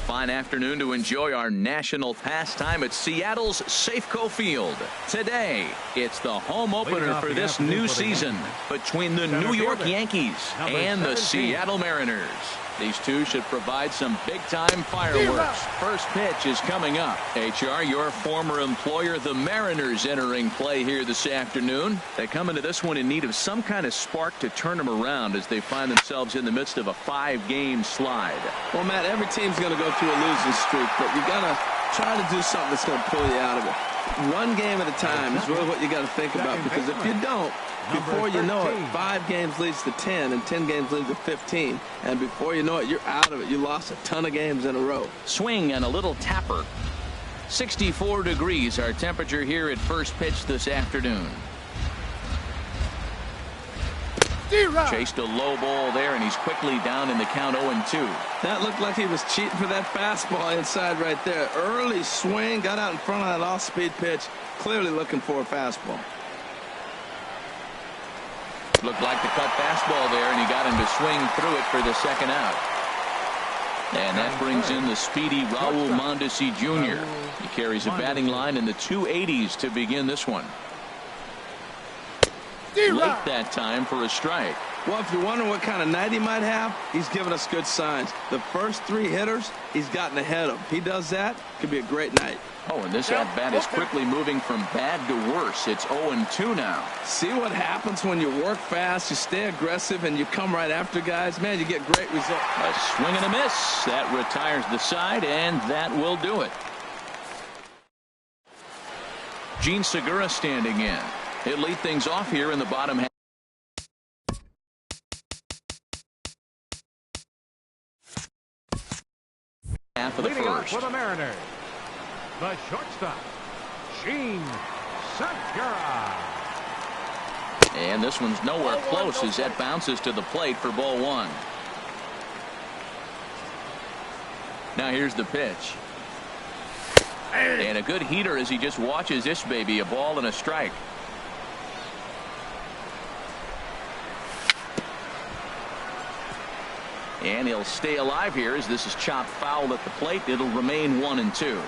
fine afternoon to enjoy our national pastime at Seattle's Safeco Field. Today, it's the home opener for this new season between the New York Yankees and the Seattle Mariners. These two should provide some big-time fireworks. First pitch is coming up. HR, your former employer, the Mariners, entering play here this afternoon. They come into this one in need of some kind of spark to turn them around as they find themselves in the midst of a 5-game slide. Well, Matt, every team's going to go through a losing streak, but you got to try to do something that's going to pull you out of it. One game at a time is really what you got to think about, because if you don't, before you know it, 5 games leads to 10, and 10 games leads to 15. And before you know it, you're out of it. You lost a ton of games in a row. Swing and a little tapper. 64 degrees our temperature here at first pitch this afternoon. Chased a low ball there, and he's quickly down in the count 0-2. That looked like he was cheating for that fastball inside right there. Early swing, got out in front of that off-speed pitch, clearly looking for a fastball. Looked like the cut fastball there, and he got him to swing through it for the second out. And that brings in the speedy Raul Mondesi Jr. He carries a batting line in the 280s to begin this one. Late that time for a strike. Well, if you're wondering what kind of night he might have, he's given us good signs. The first 3 hitters, he's gotten ahead of. If he does that, could be a great night. Oh, and this at-bat is quickly moving from bad to worse. It's 0-2 now. See what happens when you work fast, you stay aggressive, and you come right after guys? Man, you get great results. A swing and a miss. That retires the side, and that will do it. Gene Segura standing in. He'll lead things off here in the bottom half of the first. For the Mariners, the shortstop, Gene Segura. And this one's nowhere close as that bounces to the plate for ball 1. Now here's the pitch. And a good heater as he just watches this baby, a ball and a strike. And he'll stay alive here as this is chopped foul at the plate. It'll remain 1-2.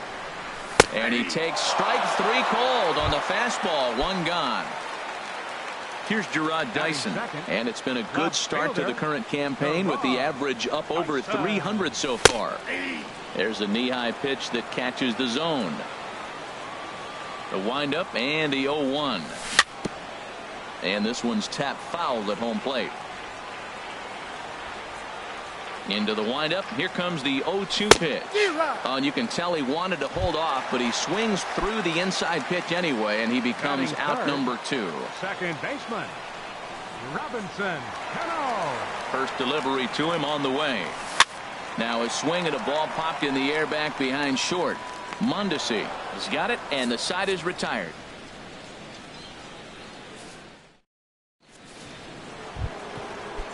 And he takes strike 3 called on the fastball. 1 gone. Here's Gerard Dyson. And it's been a good start to the current campaign with the average up over 300 so far. There's a knee-high pitch that catches the zone. The windup and the 0-1. And this one's tapped foul at home plate. Into the windup. Here comes the 0-2 pitch. And you can tell he wanted to hold off, but he swings through the inside pitch anyway, and he becomes out number 2. Second baseman, Robinson Cano. First delivery to him on the way. Now a swing at a ball popped in the air back behind short. Mondesi has got it, and the side is retired.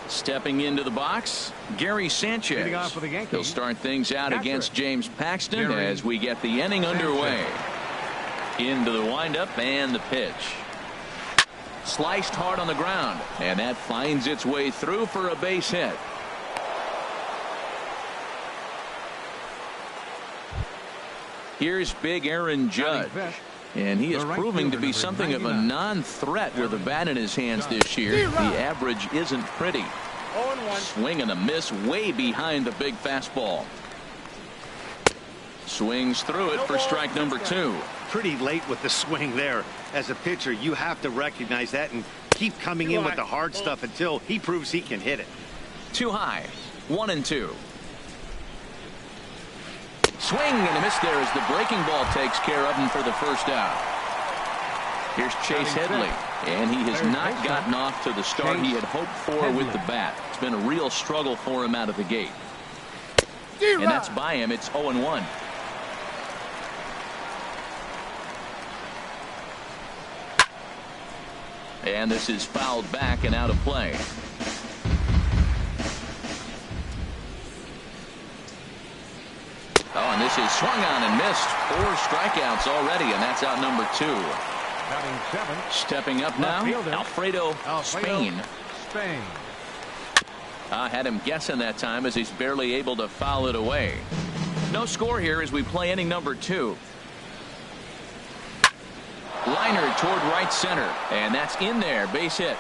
Stepping into the box, Gary Sanchez. He'll start things out against James Paxton as we get the inning underway. Into the windup and the pitch. Sliced hard on the ground, and that finds its way through for a base hit. Here's big Aaron Judge. And he is proving to be something of a non-threat with a bat in his hands this year. The average isn't pretty. Swing and a miss way behind the big fastball. Swings through it for strike number 2. Pretty late with the swing there. As a pitcher, you have to recognize that and keep coming in with the hard stuff until he proves he can hit it. Too high. 1-2. Swing and a miss there as the breaking ball takes care of him for the first out. Here's Chase Headley, and he has not gotten off to the start he had hoped for with the bat. It's been a real struggle for him out of the gate. And that's by him. It's 0-1. And this is fouled back and out of play. Oh, and this is swung on and missed. 4 strikeouts already, and that's out number 2. Stepping up now, Alfredo Spain. I had him guessing that time as he's barely able to foul it away. No score here as we play inning number 2. Liner toward right center, and that's in there. Base hit.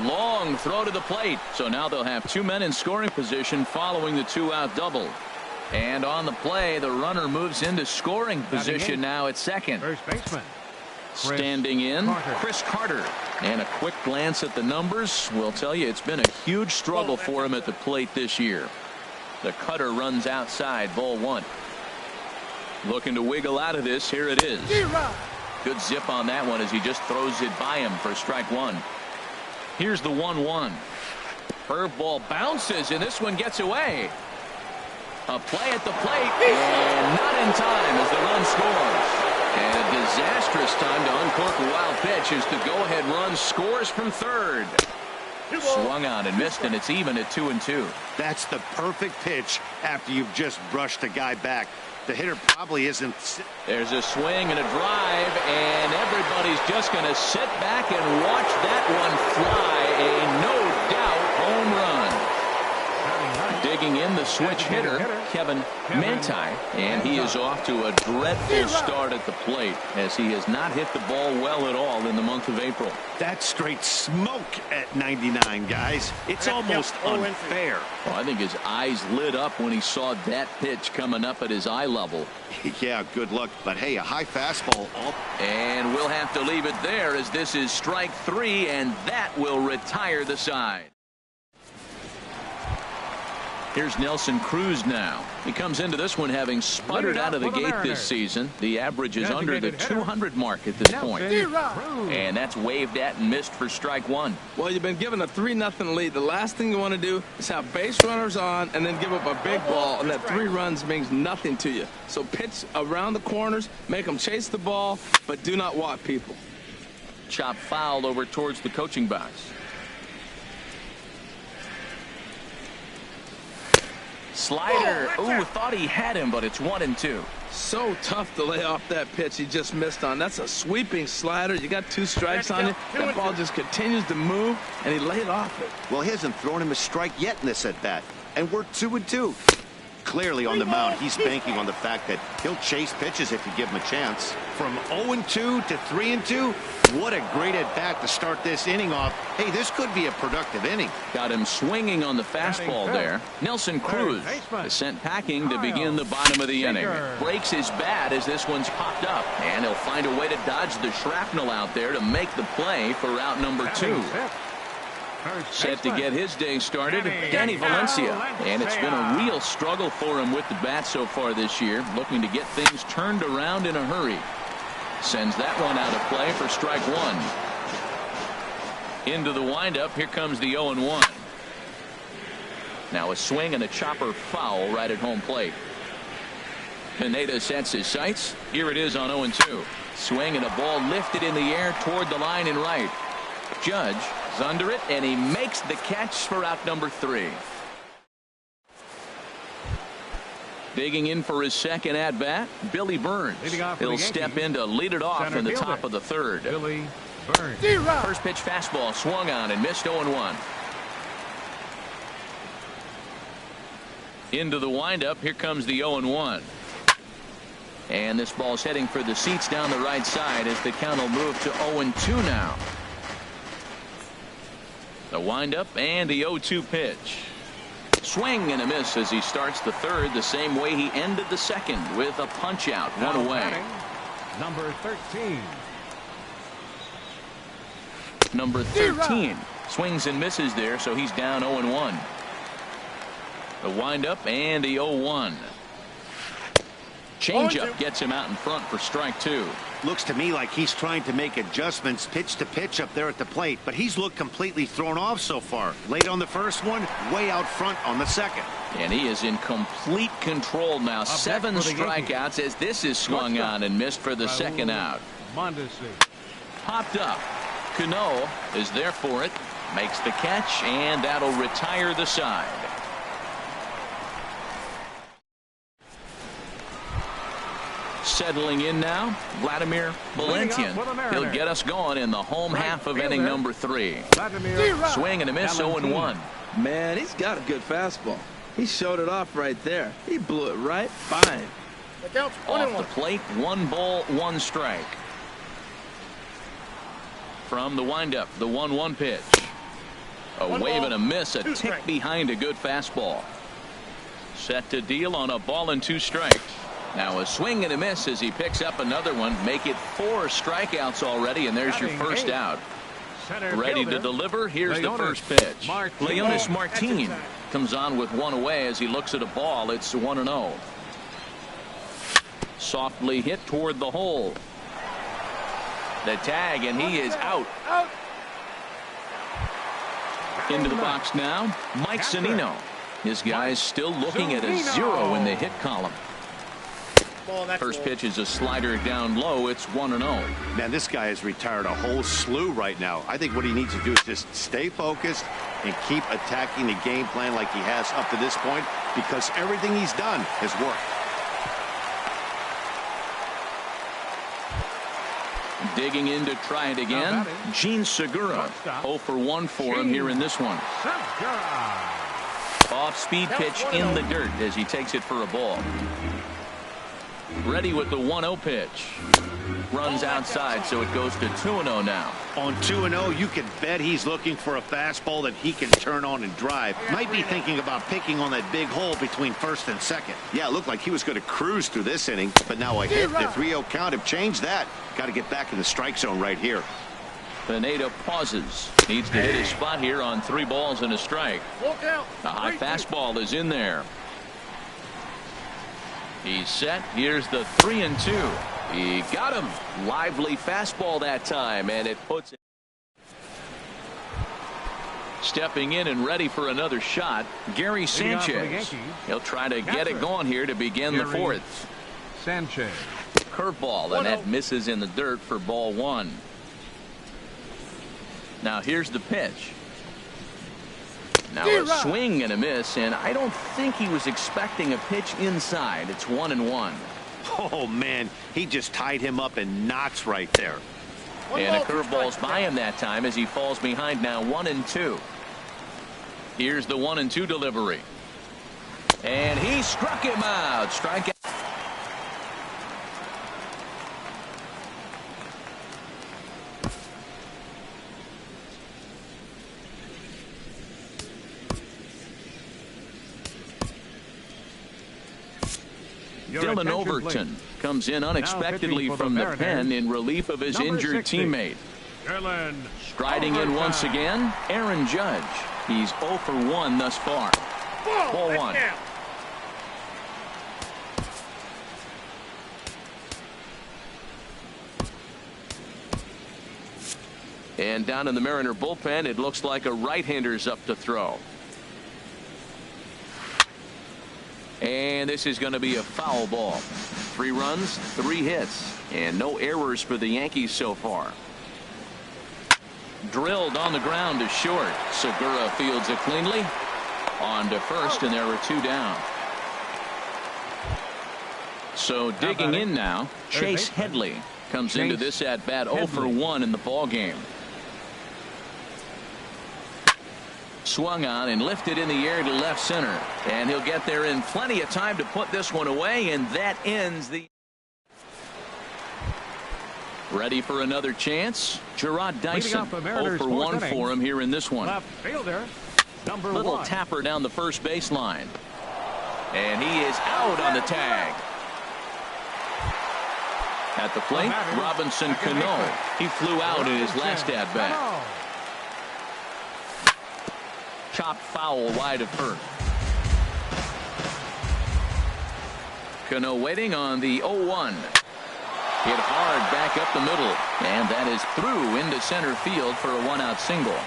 Long throw to the plate. So now they'll have 2 men in scoring position following the 2-out double. And on the play, the runner moves into scoring position now at second. First baseman. Standing in, Chris Carter. And a quick glance at the numbers will tell you it's been a huge struggle for him at the plate this year. The cutter runs outside, ball 1. Looking to wiggle out of this. Here it is. Good zip on that one as he just throws it by him for strike 1. Here's the 1-1. Curveball bounces, and this one gets away. A play at the plate, and not in time as the run scores. And a disastrous time to uncork a wild pitch as the go-ahead run scores from third. Swung on and missed, and it's even at 2-2. That's the perfect pitch after you've just brushed a guy back. The hitter probably isn't. There's a swing and a drive, and everybody's just going to sit back and watch that one fly. A no-doubt home run. Digging in the switch hitter, Kevin Manti, and he is off to a dreadful start at the plate as he has not hit the ball well at all in the month of April. That's straight smoke at 99, guys. It's almost unfair. Well, I think his eyes lit up when he saw that pitch coming up at his eye level. Yeah, good luck. But hey, a high fastball. And we'll have to leave it there as this is strike 3, and that will retire the side. Here's Nelson Cruz now. He comes into this one having sputtered out of the gate this season. The average is under the 200 mark at this point. And that's waved at and missed for strike 1. Well, you've been given a 3-0 lead. The last thing you want to do is have base runners on and then give up a big ball, and that 3 runs means nothing to you. So pitch around the corners, make them chase the ball, but do not walk people. Chop fouled over towards the coaching box. Slider. Ooh, thought he had him, but it's 1-2. So tough to lay off that pitch he just missed on. That's a sweeping slider. You got 2 strikes on you. That ball just continues to move, and he laid off it. Well, he hasn't thrown him a strike yet in this at-bat, and we're 2-2. Clearly on the mound, he's banking on the fact that he'll chase pitches if you give him a chance. From 0-2 to 3-2, what a great at-bat to start this inning off. Hey, this could be a productive inning. Got him swinging on the fastball there. Nelson Cruz is sent packing to begin the bottom of the inning. Breaks his bat as this one's popped up, and he'll find a way to dodge the shrapnel out there to make the play for route number 2. Set to get his day started, Danny Valencia. And it's been a real struggle for him with the bat so far this year, looking to get things turned around in a hurry. Sends that one out of play for strike 1. Into the windup, here comes the 0-1. Now a swing and a chopper foul right at home plate. Pineda sets his sights. Here it is on 0-2. Swing and a ball lifted in the air toward the line and right. Judge is under it, and he makes the catch for out number 3. Digging in for his second at-bat, Billy Burns. He'll step in to lead it off in the top of the 3rd. Billy Burns. First pitch fastball swung on and missed 0-1. Into the windup, here comes the 0-1. And this ball's heading for the seats down the right side as the count will move to 0-2 now. The windup and the 0-2 pitch. Swing and a miss as he starts the 3rd the same way he ended the 2nd with a punch out, 1 away. Number 13. Number 13 swings and misses there, so he's down 0-1. The windup and the 0-1. Changeup gets him out in front for strike 2. Looks to me like he's trying to make adjustments pitch to pitch up there at the plate, but he's looked completely thrown off so far. Late on the first one, way out front on the second. And he is in complete control now. 7 strikeouts as this is swung on and missed for the second out. Popped up. Cano is there for it. Makes the catch, and that'll retire the side. Settling in now, Vladimir Valentian. He'll get us going in the home half of inning number 3. Swing and a miss, 0-1. Man, he's got a good fastball. He showed it off right there. He blew it right by him. Off the plate, 1 ball, 1 strike. From the windup, the 1-1 pitch. A wave and a miss, a tick behind a good fastball. Set to deal on a ball and 2 strikes. Now a swing and a miss as he picks up another one. Make it 4 strikeouts already, and there's your first out. Ready to deliver. Here's the first pitch. Leonis Martin comes on with 1 away as he looks at a ball. It's 1-0. Softly hit toward the hole. The tag, and he is out. Into the box now, Mike Zunino. His guy's still looking at a 0 in the hit column. First pitch is a slider down low. It's 1-0. Man, this guy has retired a whole slew right now. I think what he needs to do is just stay focused and keep attacking the game plan like he has up to this point, because everything he's done has worked. Digging in to try it again, Gene Segura. 0 for 1 for him here in this one. Off-speed pitch in the dirt as he takes it for a ball. Ready with the 1-0 pitch. Runs outside, so it goes to 2-0 now. On 2-0, you can bet he's looking for a fastball that he can turn on and drive. Might be thinking about picking on that big hole between first and second. Yeah, it looked like he was going to cruise through this inning, but now a hit, the 3-0 count have changed that. Got to get back in the strike zone right here. Pineda pauses. Needs to hit his spot here on 3 balls and a strike. A high fastball is in there. He's set. Here's the 3-2. He got him. Lively fastball that time, and it puts it. Stepping in and ready for another shot, Gary Sanchez. He'll try to get it going here to begin the 4th. Sanchez. Curveball, and that misses in the dirt for ball 1. Now here's the pitch. Now a swing and a miss, and I don't think he was expecting a pitch inside. It's 1-1. Oh, man, he just tied him up in knots right there. And a curveball's by him that time as he falls behind now 1-2. Here's the 1-2 delivery. And he struck him out. Strikeout. Dylan Overton comes in unexpectedly from the pen in relief of his injured teammate. Striding in once again, Aaron Judge. He's 0 for 1 thus far. Ball 1. And down in the Mariner bullpen, it looks like a right-hander's up to throw. And this is going to be a foul ball. 3 runs, 3 hits, and no errors for the Yankees so far. Drilled on the ground to short. Segura fields it cleanly. On to first, and there are 2 down. So digging in now, Chase Headley comes into this at-bat 0 for 1 in the ball game. Swung on and lifted in the air to left center, and he'll get there in plenty of time to put this one away, and that ends the. Ready for another chance. Gerard Dyson 0 for 1 for him here in this one. Left fielder, number Little 1. tapper down the first baseline, and he is out on the tag. At the plate, Robinson Cano. He flew out in his last at bat. Chopped foul wide of first. Cano waiting on the 0-1. Hit hard back up the middle, and that is through into center field for a 1-out single.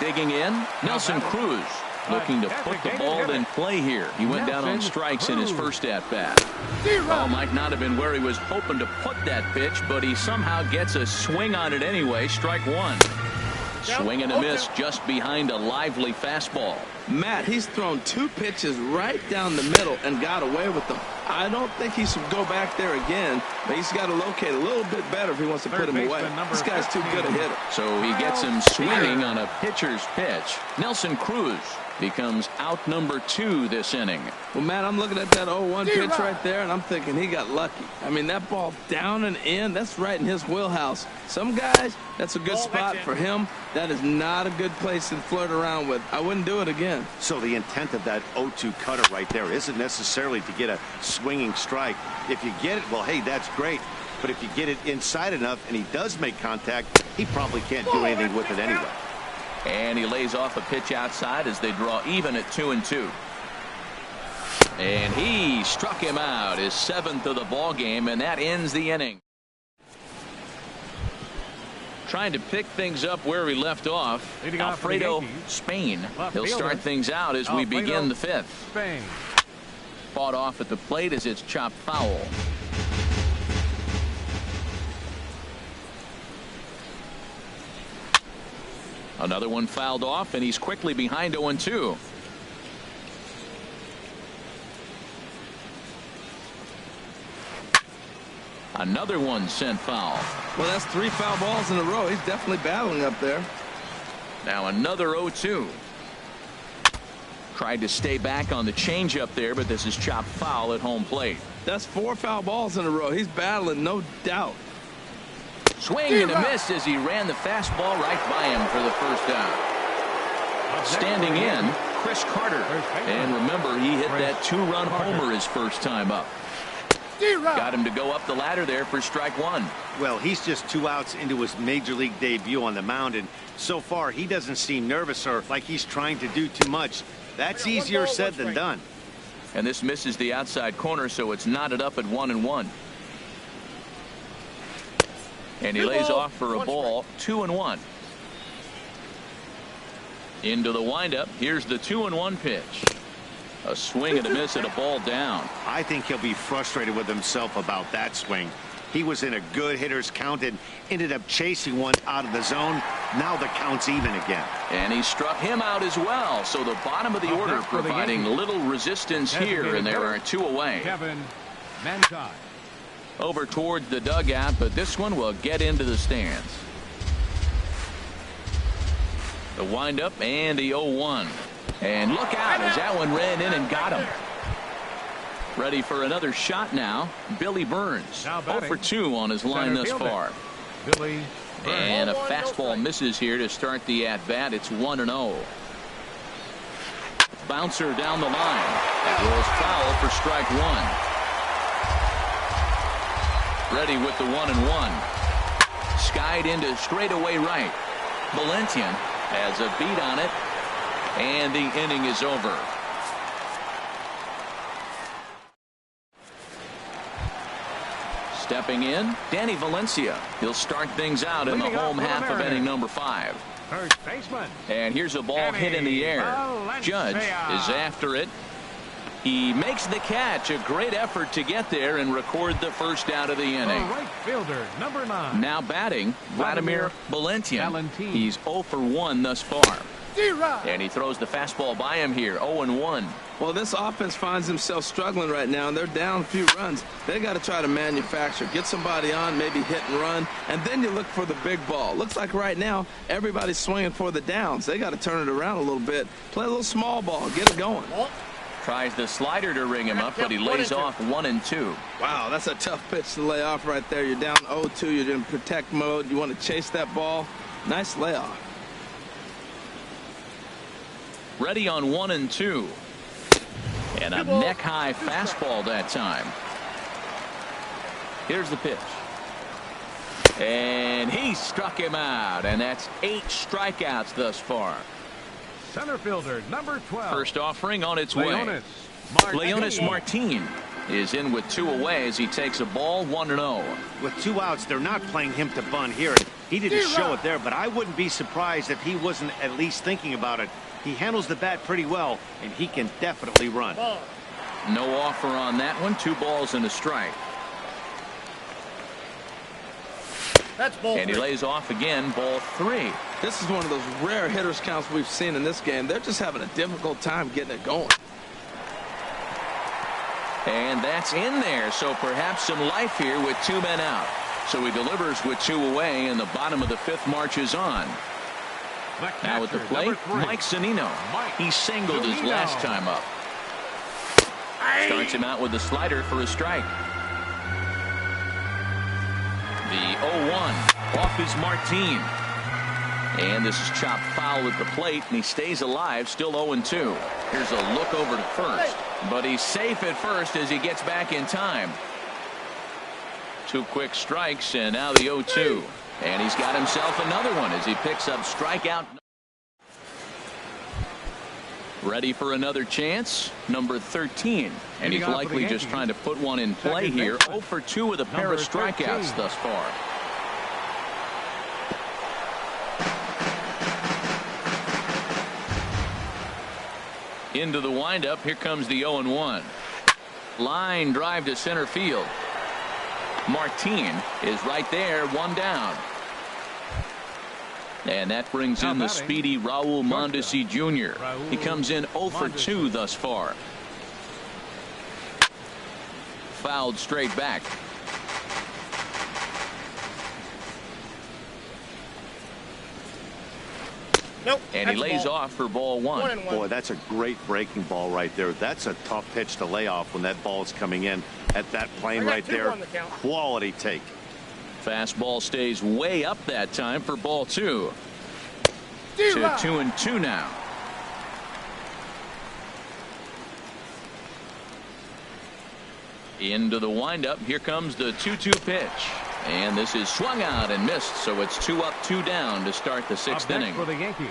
Digging in, Nelson Cruz looking to put the ball in play here. He went down on strikes in his first at-bat. Ball might not have been where he was hoping to put that pitch, but he somehow gets a swing on it anyway. Strike 1. Swing and a miss just behind a lively fastball. Matt, he's thrown 2 pitches right down the middle and got away with them. I don't think he should go back there again, but he's got to locate a little bit better if he wants to put him away. This guy's too good a hitter. So he gets him swinging on a pitcher's pitch. Nelson Cruz becomes out number 2 this inning. Well, Matt, I'm looking at that 0-1 pitch right there, and I'm thinking he got lucky. I mean, that ball down and in, that's right in his wheelhouse. Some guys, that's a good spot for him. That is not a good place to flirt around with. I wouldn't do it again. So the intent of that 0-2 cutter right there isn't necessarily to get a swinging strike. If you get it, well, hey, that's great. But if you get it inside enough and he does make contact, he probably can't do anything with it anyway. And he lays off a pitch outside as they draw even at 2-2. And he struck him out, his 7th of the ball game, and that ends the inning. Trying to pick things up where we left off, Alfredo Spain. He'll start things out as we begin the 5th. Spain. Fought off at the plate as it's chopped foul. Another one fouled off, and he's quickly behind 0-2. Another one sent foul. Well, that's 3 foul balls in a row. He's definitely battling up there. Now another 0-2. Tried to stay back on the changeup there, but this is chopped foul at home plate. That's 4 foul balls in a row. He's battling, no doubt. Swing and a miss as he ran the fastball right by him for the first out. Standing in, Chris Carter. And remember, he hit that 2-run homer his first time up. Got him to go up the ladder there for strike 1. Well, he's just 2 outs into his major league debut on the mound, and so far he doesn't seem nervous or like he's trying to do too much. That's easier said than done. And this misses the outside corner, so it's knotted up at 1-1. And he lays off for a ball, 2-1. Into the windup. Here's the 2-1 pitch. A swing and a miss and a ball down. I think he'll be frustrated with himself about that swing. He was in a good hitter's count and ended up chasing one out of the zone. Now the count's even again. And he struck him out as well. So the bottom of the order providing little resistance here, and there are 2 away. Kevin Manti. Over towards the dugout, but this one will get into the stands. The windup and the 0-1. And look out as that one ran in and got him. Ready for another shot now. Billy Burns. 0 for 2 on his line thus far. Billy Burns. And a fastball misses here to start the at-bat. It's 1-0. Bouncer down the line. That rolls foul for strike 1. Ready with the 1-1. Skied into straightaway right. Valentian has a beat on it. And the inning is over. Stepping in, Danny Valencia. He'll start things out in the home half of inning number 5. First baseman. And here's a ball hit in the air. Judge is after it. He makes the catch. A great effort to get there and record the first out of the inning. Right fielder, number 9. Now batting, Vladimir Valentian. He's 0 for 1 thus far. And he throws the fastball by him here, 0-1. Well, this offense finds himself struggling right now, and they're down a few runs. They got to try to manufacture, get somebody on, maybe hit and run, and then you look for the big ball. Looks like right now everybody's swinging for the downs. They got to turn it around a little bit, play a little small ball, get it going. Tries the slider to ring him up, but he lays off 1-2. Wow, that's a tough pitch to lay off right there. You're down 0-2. You're in protect mode. You want to chase that ball. Nice layoff. Ready on 1-2. And a neck-high fastball that time. Here's the pitch. And he struck him out. And that's 8 strikeouts thus far. Center fielder, number 12. First offering on its way. Leonis Martin is in with 2 away as he takes a ball, 1-0. With 2 outs, they're not playing him to bunt here. He didn't show it there, but I wouldn't be surprised if he wasn't at least thinking about it. He handles the bat pretty well, and he can definitely run. No offer on that one. 2 balls and a strike. That's ball and he lays off again, ball 3. This is one of those rare hitters counts we've seen in this game. They're just having a difficult time getting it going. And that's in there, so perhaps some life here with 2 men out. So he delivers with 2 away, and the bottom of the 5th marches on. Now at the plate, Mike Zunino. He singled his last time up. Starts him out with the slider for a strike. The 0-1 off is Martin. And this is chopped foul at the plate, and he stays alive, still 0-2. Here's a look over to first, but he's safe at first as he gets back in time. 2 quick strikes, and now the 0-2. And he's got himself another one as he picks up strikeout. Ready for another chance, number 13. And he's likely just trying to put one in play here. 0-2 with a pair of strikeouts thus far. Into the windup, here comes the 0-1. Line drive to center field. Martin is right there, 1 down. And that brings in the speedy Raul Mondesi Jr. He comes in 0-2 thus far. Fouled straight back. Nope. And he lays off for ball 1. Boy, that's a great breaking ball right there. That's a tough pitch to lay off when that ball is coming in at that plane right there. Quality take. Fastball stays way up that time for ball 2. To 2-2 now. Into the windup. Here comes the 2-2 pitch. And this is swung out and missed, so it's 2 up, 2 down to start the 6th inning. For the Yankees.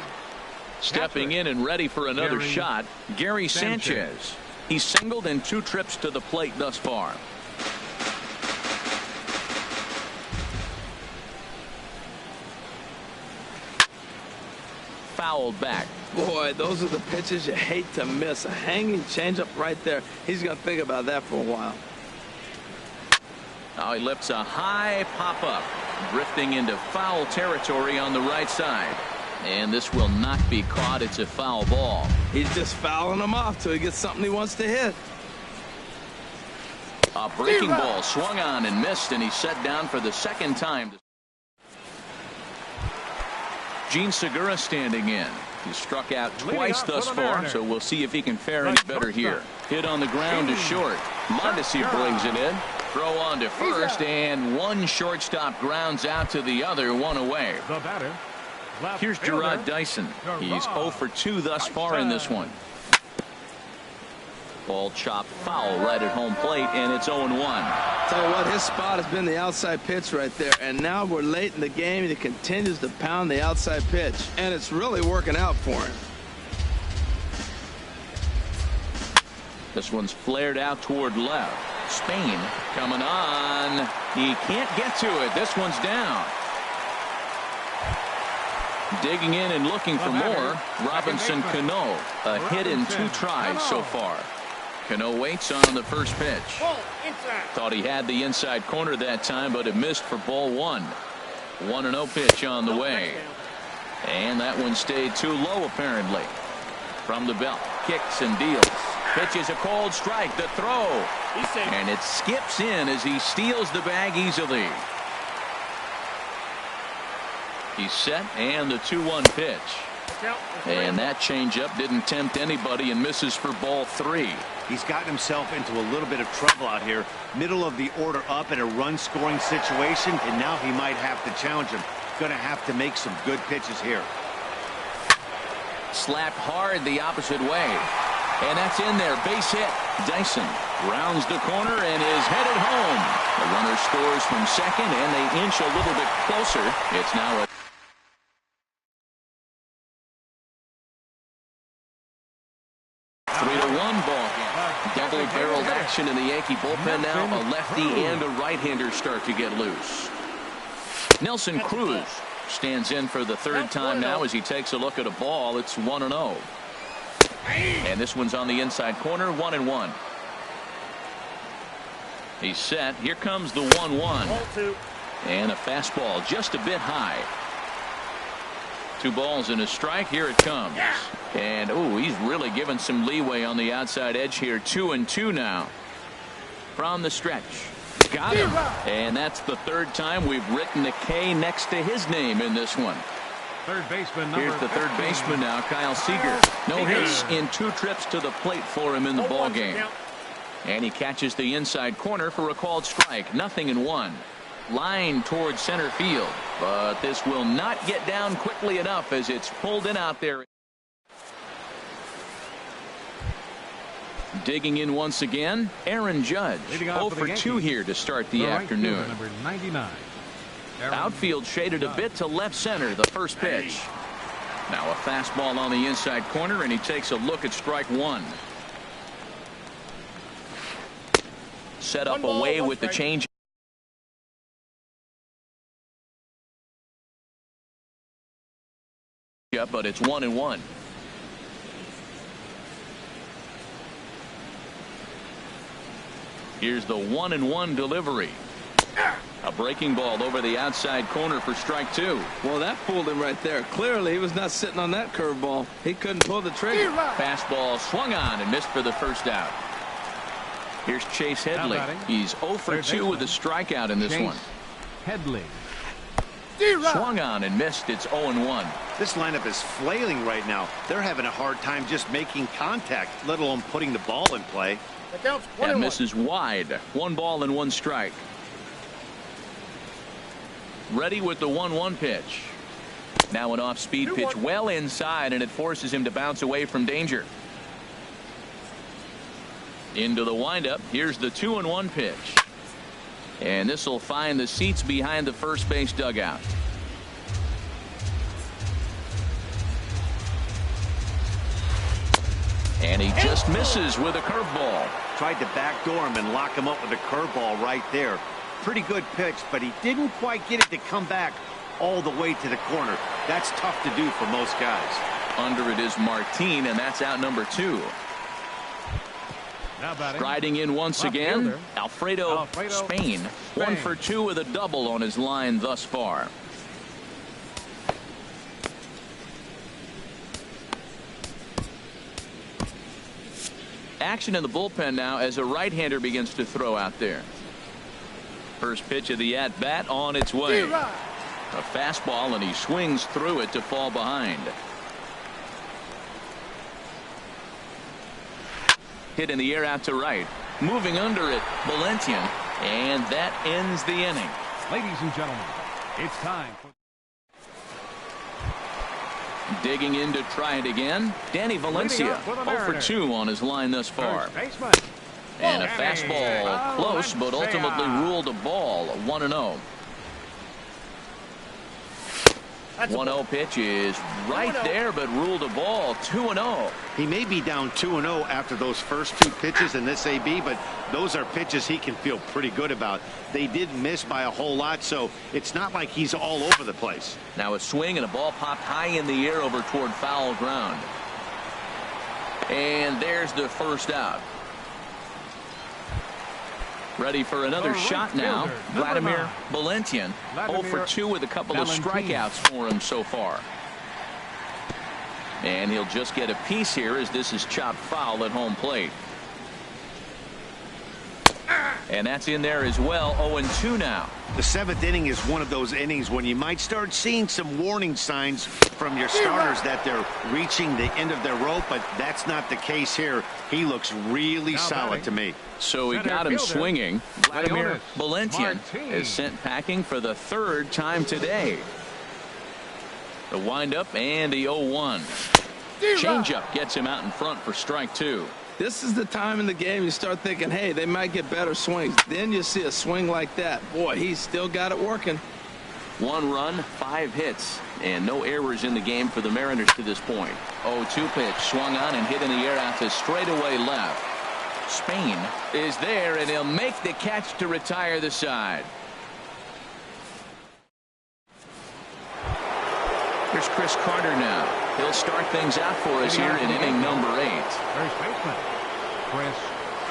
Stepping in and ready for another shot, Gary Sanchez. He's singled in 2 trips to the plate thus far. Fouled back. Boy, those are the pitches you hate to miss. A hanging changeup right there. He's going to think about that for a while. Now he lifts a high pop-up, drifting into foul territory on the right side. And this will not be caught. It's a foul ball. He's just fouling him off till he gets something he wants to hit. A breaking ball swung on and missed, and he's set down for the 2nd time. Gene Segura standing in. He's struck out twice thus far, so we'll see if he can fare any better here. Hit on the ground to short. Mondesi brings it in. Throw on to first, and 1 shortstop grounds out to the other, 1 away. The batter. Here's Gerard Dyson. He's 0-2 thus far in this one. Ball chopped foul right at home plate, and it's 0-1. Tell you what, his spot has been the outside pitch right there, and now we're late in the game, and he continues to pound the outside pitch, and it's really working out for him. This one's flared out toward left. Spain coming on. He can't get to it. This one's down. Digging in and looking for more, Robinson Cano. A hit in 2 tries so far. Cano waits on the first pitch. Thought he had the inside corner that time, but it missed for ball 1. 1-0 pitch on the way. And that one stayed too low apparently. From the belt, kicks and deals. Pitches a cold strike. The throw. And it skips in as he steals the bag easily. He's set, and the 2-1 pitch. And that changeup didn't tempt anybody and misses for ball 3. He's gotten himself into a little bit of trouble out here. Middle of the order up in a run-scoring situation, and now he might have to challenge him. Going to have to make some good pitches here. Slapped hard the opposite way. And that's in there. Base hit. Dyson rounds the corner and is headed home. The runner scores from second, and they inch a little bit closer. It's now a 3-1 ball game. Double-barreled action in the Yankee bullpen now. A lefty and a right-hander start to get loose. Nelson Cruz stands in for the 3rd time now as he takes a look at a ball. It's 1-0. And this one's on the inside corner, 1-1. He's set. Here comes the 1-1. And a fastball just a bit high. 2 balls and a strike. Here it comes. And, ooh, he's really given some leeway on the outside edge here. 2-2 now. from the stretch. Got him. And that's the third time we've written a K next to his name in this one. Third baseman, number Here's the third 15. baseman now, Kyle Seager. No hits in 2 trips to the plate for him in the ball game. And he catches the inside corner for a called strike. 0-1. Line towards center field. But this will not get down quickly enough as it's pulled in out there. Digging in once again, Aaron Judge. 0 for 2 here to start the afternoon. Number 99. Outfield shaded a bit to left center, the first pitch. Now a fastball on the inside corner, and he takes a look at strike 1. Set up away with the change. But it's 1-1. Here's the 1-1 delivery. A breaking ball over the outside corner for strike 2. Well, that fooled him right there. Clearly, he was not sitting on that curveball. He couldn't pull the trigger. Fastball swung on and missed for the first out. Here's Chase Headley. He's 0 for 2 with a strikeout in this one. Headley. Swung on and missed. It's 0-1. This lineup is flailing right now. They're having a hard time just making contact, let alone putting the ball in play. That misses wide. 1 ball and 1 strike. Ready with the 1-1 pitch. Now an off-speed pitch well inside, and it forces him to bounce away from danger. Into the windup. Here's the 2-1 pitch. And this will find the seats behind the first base dugout. And he just misses with a curveball. Tried to backdoor him and lock him up with a curveball right there. Pretty good pitch, but he didn't quite get it to come back all the way to the corner. That's tough to do for most guys. Under it is Martin, and that's out number 2. Striding in once again, Alfredo Spain. 1 for 2 with a double on his line thus far. Action in the bullpen now as a right-hander begins to throw out there. First pitch of the at-bat on its way. A fastball, and he swings through it to fall behind. Hit in the air out to right. Moving under it, Valentian. And that ends the inning. Ladies and gentlemen, it's time for... Digging in to try it again. Danny Valencia, 0 for 2 on his line thus far. And a fastball close, but ultimately ruled a ball. 1-0. 1-0 pitch is right there, but ruled a ball. 2-0. He may be down 2-0 after those first 2 pitches in this AB, but those are pitches he can feel pretty good about. They did miss by a whole lot, so it's not like he's all over the place. Now a swing, and a ball popped high in the air over toward foul ground. And there's the first out. Ready for another shot now. Vladimir Valentian, 0 for 2 with a couple of strikeouts for him so far. And he'll just get a piece here as this is chopped foul at home plate. And that's in there as well. 0-2 now. The 7th inning is one of those innings when you might start seeing some warning signs from your starters that they're reaching the end of their rope, but that's not the case here. He looks really solid to me. So we got him swinging. Vladimir Valentian is sent packing for the 3rd time today. The windup and the 0-1. Changeup gets him out in front for strike 2. This is the time in the game you start thinking, hey, they might get better swings. Then you see a swing like that. Boy, he's still got it working. 1 run, 5 hits, and no errors in the game for the Mariners to this point. 0-2 pitch swung on and hit in the air out to straightaway left. Spain is there, and he'll make the catch to retire the side. Here's Chris Carter now. He'll start things out for us here in inning number 8. First baseman, Chris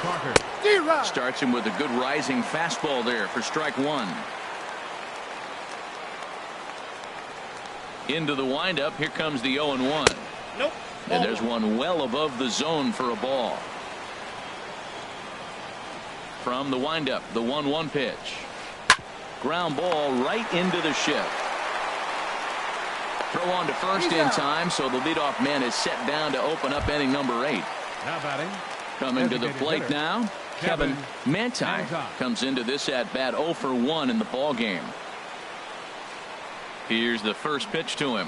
Carter. Starts him with a good rising fastball there for strike 1. Into the windup. Here comes the 0-1. Nope. And there's one well above the zone for a ball. from the windup, the 1-1 pitch. Ground ball right into the shift. Throw on to first in time, so the leadoff man is set down to open up inning number 8. Now batting. Coming to the plate now, Kevin Manti comes into this at bat 0 for 1 in the ball game. Here's the first pitch to him.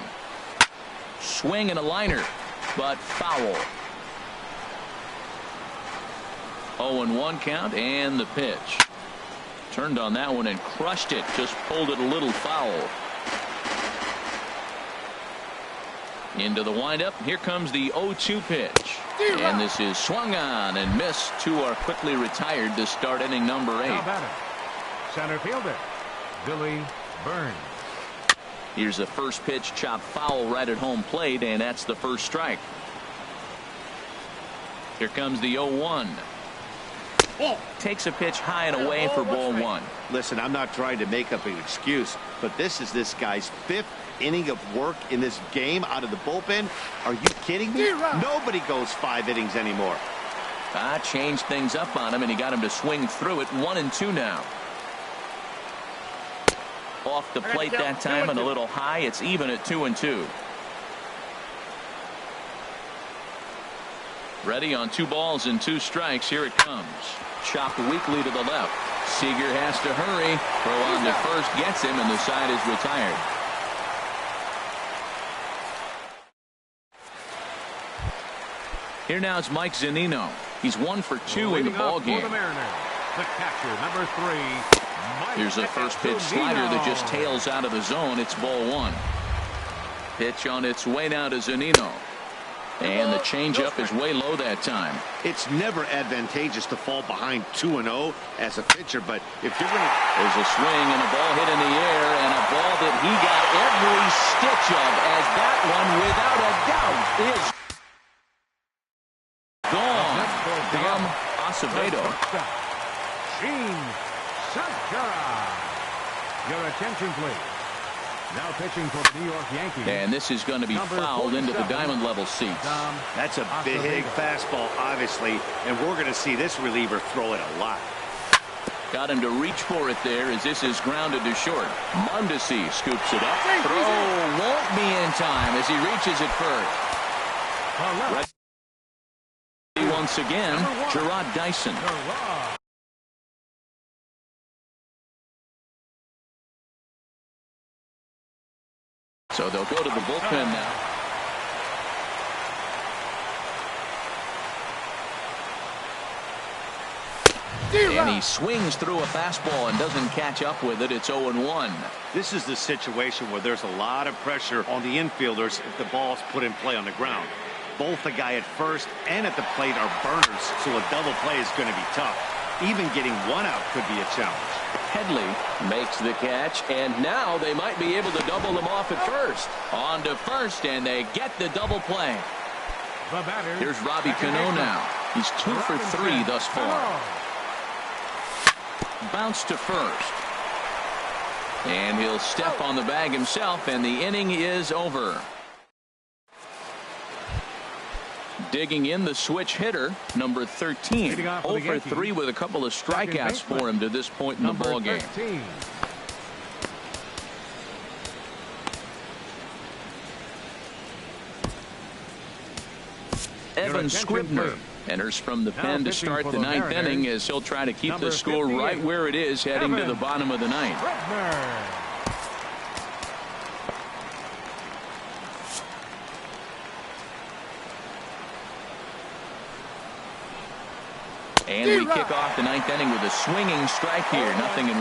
Swing and a liner, but foul. 0-1 count, and the pitch. Turned on that one and crushed it. Just pulled it a little foul. Into the windup. Here comes the 0-2 pitch. And this is swung on and missed. Two are quickly retired to start inning number 8. Now batting. Center fielder, Billy Burns. Here's the first pitch, chopped foul right at home plate, and that's the first strike. Here comes the 0-1. Takes a pitch high and away for ball 1. Listen, I'm not trying to make up an excuse, but this is this guy's 5th inning of work in this game out of the bullpen. Are you kidding me? Nobody goes 5 innings anymore. Changed things up on him, and he got him to swing through it. 1-2 now. Off the plate that time and a little high. It's even at 2-2. Ready on 2 balls and 2 strikes. Here it comes. Chopped weakly to the left. Seager has to hurry. Throw on to first gets him, and the side is retired. Here now is Mike Zunino. He's 1 for 2 in the ball game. The catcher, number 3. Here's a first pitch slider that just tails out of the zone. It's ball 1. Pitch on its way now to Zunino. And the changeup is way low that time. It's never advantageous to fall behind 2-0 as a pitcher, but if you're going to... There's a swing and a ball hit in the air, and a ball that he got every stitch of, as that one, without a doubt, is gone. Dom Acevedo. Gene Segura. Your attention, please. Now pitching for the New York Yankees. And this is going to be fouled into the diamond level seats. That's a big fastball, obviously, and we're going to see this reliever throw it a lot. Got him to reach for it there as this is grounded to short. Mondesi scoops it up. Throw won't be in time as he reaches it first. Ready once again, Gerard Dyson. So they'll go to the bullpen now. And he swings through a fastball and doesn't catch up with it. It's 0-1. This is the situation where there's a lot of pressure on the infielders if the ball's put in play on the ground. Both the guy at first and at the plate are burners, so a double play is going to be tough. Even getting 1 out could be a challenge. Headley makes the catch, and now they might be able to double them off at first. On to first, and they get the double play. Here's Robbie Cano now. He's 2 for 3 thus far. Bounce to first. And he'll step on the bag himself, and the inning is over. Digging in the switch hitter, number 13. 0 for 3 with a couple of strikeouts for him to this point in the ball game. Evan Scribner enters from the pen to start the 9th inning as he'll try to keep the score right where it is heading to the bottom of the 9th. And we kick off the 9th inning with a swinging strike here. 0-1.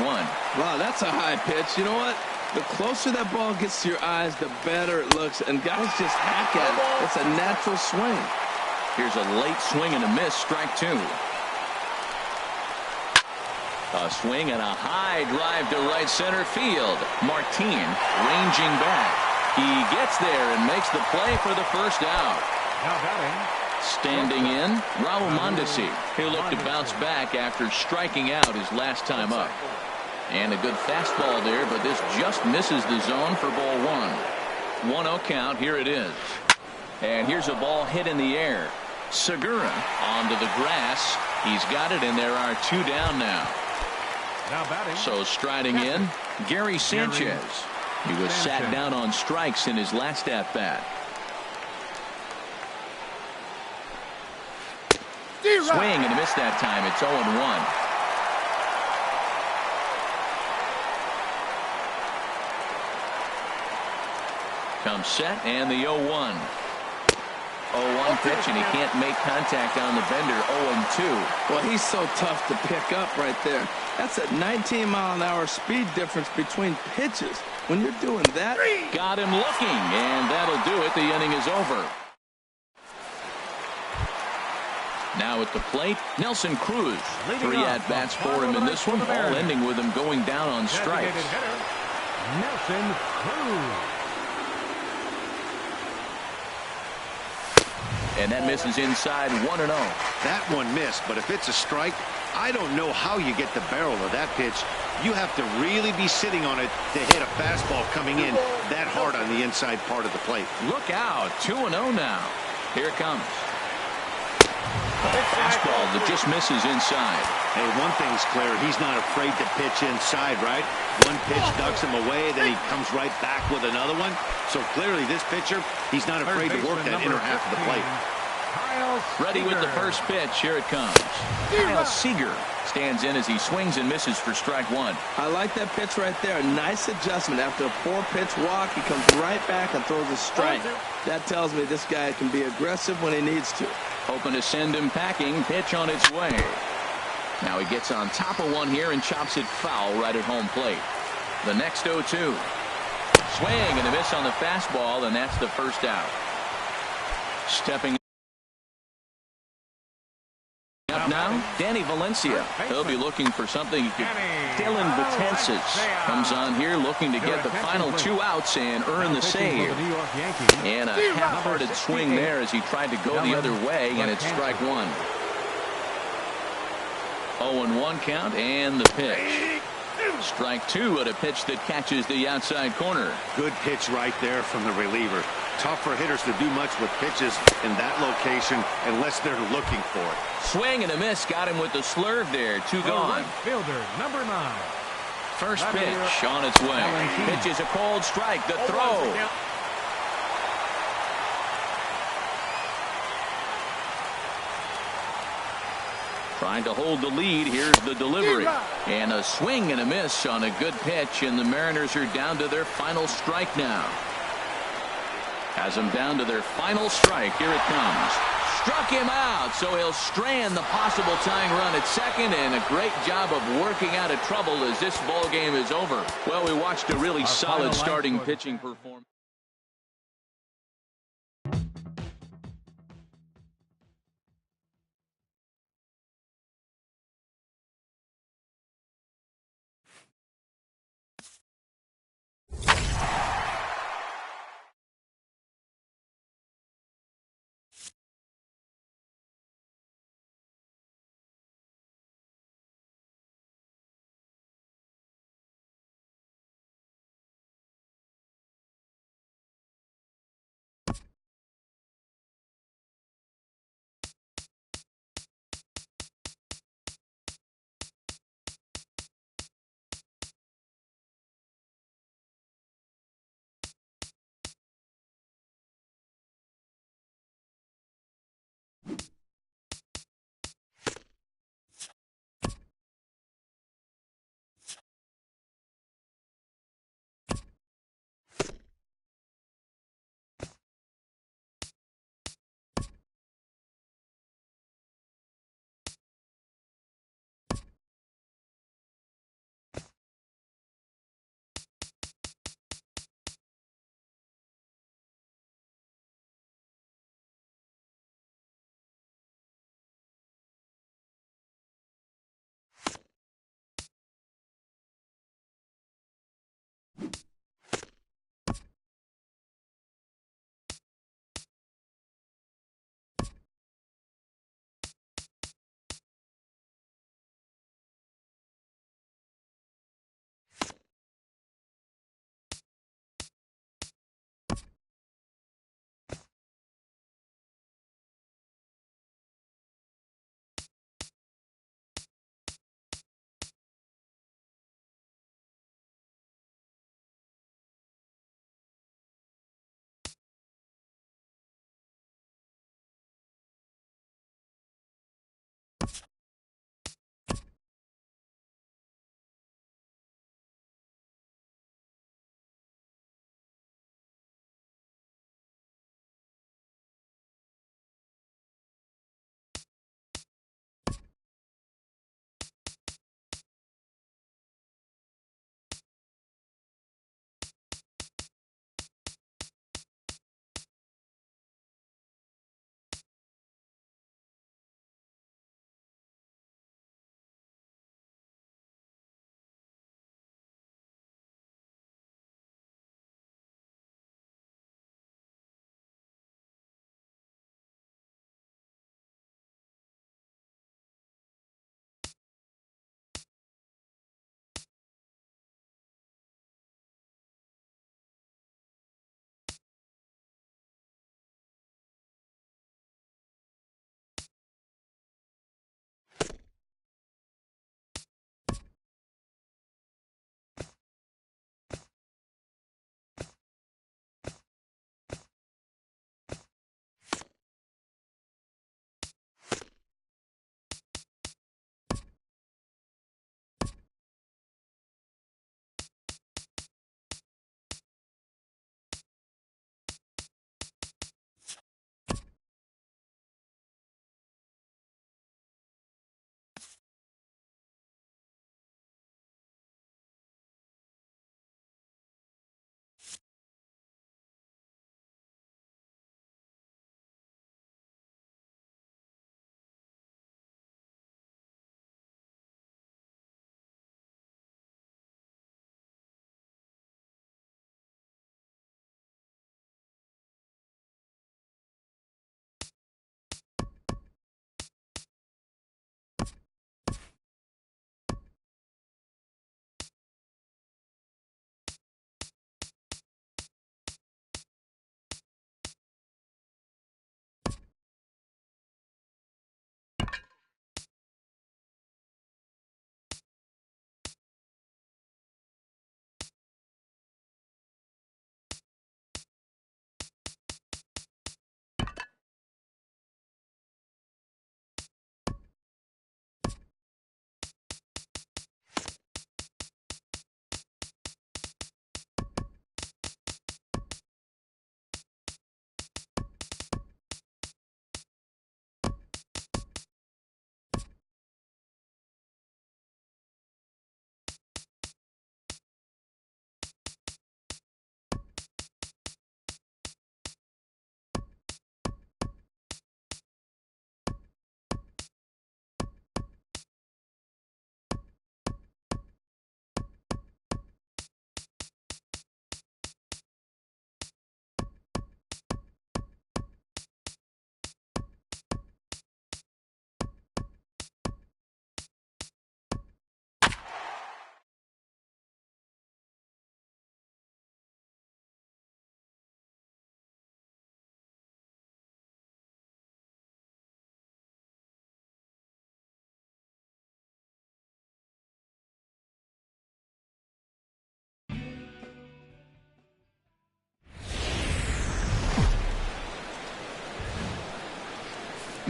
Wow, that's a high pitch. You know what? The closer that ball gets to your eyes, the better it looks. And guys just hack at it. It's a natural swing. Here's a late swing and a miss. Strike 2. A swing and a high drive to right center field. Martin ranging back. He gets there and makes the play for the first out. Now batting. Standing in, Raul Mondesi. He'll look to bounce back after striking out his last time up. And a good fastball there, but this just misses the zone for ball 1. 1-0 count. Here it is. And here's a ball hit in the air. Segura onto the grass. He's got it, and there are 2 down now. Now batting. So striding in, Gary Sanchez. He was sat down on strikes in his last at-bat. Swing and a miss that time. It's 0-1. Comes set and the 0-1. 0-1 pitch, and he can't make contact on the bender. 0-2. Well, he's so tough to pick up right there. That's a 19-mile-an-hour speed difference between pitches. When you're doing that. Got him looking, and that'll do it. The inning is over. Now at the plate, Nelson Cruz. 3 at-bats for him in this one, all ending with him going down on strikes. Nelson Cruz. And that misses inside 1-0. That one missed, but if it's a strike, I don't know how you get the barrel of that pitch. You have to really be sitting on it to hit a fastball coming in that hard on the inside part of the plate. Look out, 2-0 now. Here it comes. Fastball that just misses inside. Hey, one thing's clear. He's not afraid to pitch inside, right? One pitch ducks him away, then he comes right back with another one. So clearly this pitcher, he's not afraid to work that inner half of the plate. Ready with the first pitch. Here it comes. Kyle Seager stands in as he swings and misses for strike 1. I like that pitch right there. Nice adjustment. After a 4-pitch walk, he comes right back and throws a strike. That tells me this guy can be aggressive when he needs to. Hoping to send him packing. Pitch on its way. Now he gets on top of one here and chops it foul right at home plate. The next 0-2. Swing and a miss on the fastball, and that's the first out. Stepping up now, Danny Valencia. He'll be looking for something he could. Dylan Betances comes on here looking to get the final 2 outs and earn the save. And a half-hearted swing there as he tried to go the other way, and it's strike 1. 0-1 count and the pitch. Strike 2 at a pitch that catches the outside corner. Good pitch right there from the reliever. Tough for hitters to do much with pitches in that location unless they're looking for it. Swing and a miss. Got him with the slurve there. 2 gone. Fielder, number 9. First pitch on its way. Pitch is a cold strike. The throw. Trying to hold the lead. Here's the delivery. And a swing and a miss on a good pitch, and the Mariners are down to their final strike now. Has them down to their final strike. Here it comes. Struck him out, so he'll strand the possible tying run at second, and a great job of working out of trouble as this ball game is over. Well, we watched a really solid starting pitching performance.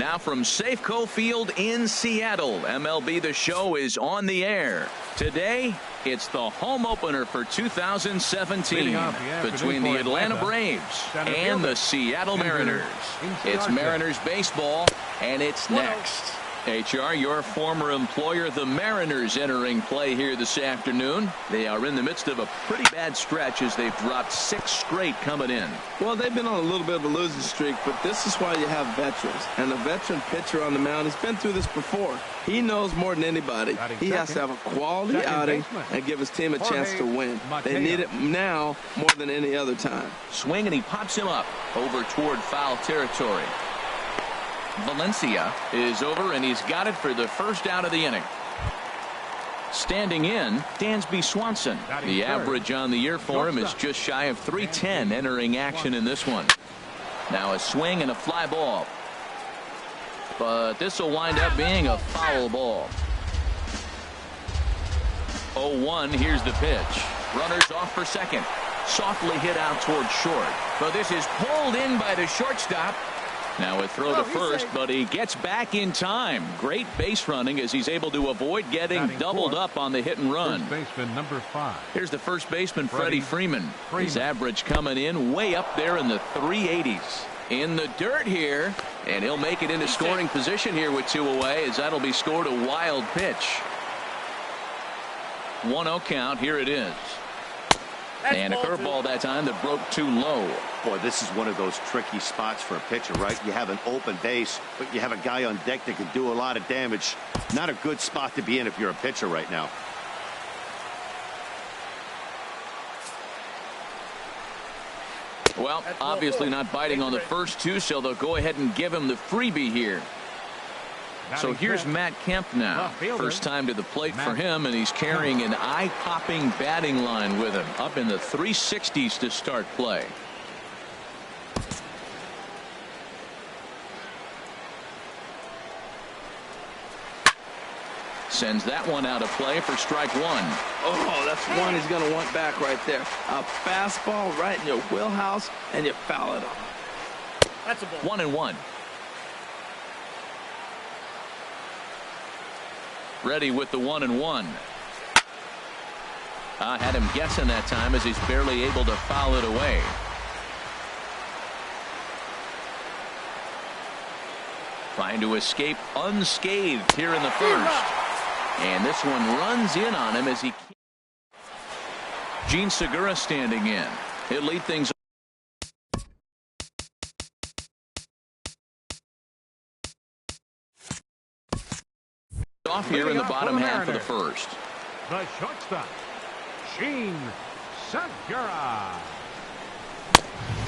Now from Safeco Field in Seattle, MLB The Show is on the air. Today, it's the home opener for 2017 between the Atlanta Braves and the Seattle Mariners. It's Mariners baseball, and it's next. HR, your former employer, the Mariners, entering play here this afternoon. They are in the midst of a pretty bad stretch as they've dropped 6 straight coming in. Well, they've been on a little bit of a losing streak, but this is why you have veterans. And a veteran pitcher on the mound has been through this before. He knows more than anybody. He has to have a quality outing and give his team a chance to win. They need it now more than any other time. Swing, and he pops him up over toward foul territory. Valencia is over, and he's got it for the first out of the inning. Standing in, Dansby Swanson. The average on the year for him is just shy of 310 entering action in this one. Now a swing and a fly ball. But this will wind up being a foul ball. 0-1, here's the pitch. Runners off for second. Softly hit out toward short. But this is pulled in by the shortstop. Now a throw to first, but he gets back in time. Great base running as he's able to avoid getting doubled up on the hit and run. First baseman number 5. Here's the first baseman, Freddie Freeman. His average coming in way up there in the 380s. In the dirt here, and he'll make it into scoring position here with 2 away, as that'll be scored a wild pitch. 1-0 count. Here it is. And a curveball that time that broke too low. Boy, this is one of those tricky spots for a pitcher, right? You have an open base, but you have a guy on deck that can do a lot of damage. Not a good spot to be in if you're a pitcher right now. Well, obviously not biting on the first 2, so they'll go ahead and give him the freebie here. So here's Matt Kemp now. First time to the plate for him, and he's carrying an eye-popping batting line with him. Up in the 360s to start play. Sends that one out of play for strike 1. Oh, that's one he's going to want back right there. A fastball right in your wheelhouse, and you foul it off. That's a ball. 1-1. Ready with the 1-1. I had him guessing that time as he's barely able to foul it away. Trying to escape unscathed here in the first. And this one runs in on him as he. Gene Segura standing in. He'll lead things off here in the bottom half of the first. The shortstop, Gene Segura.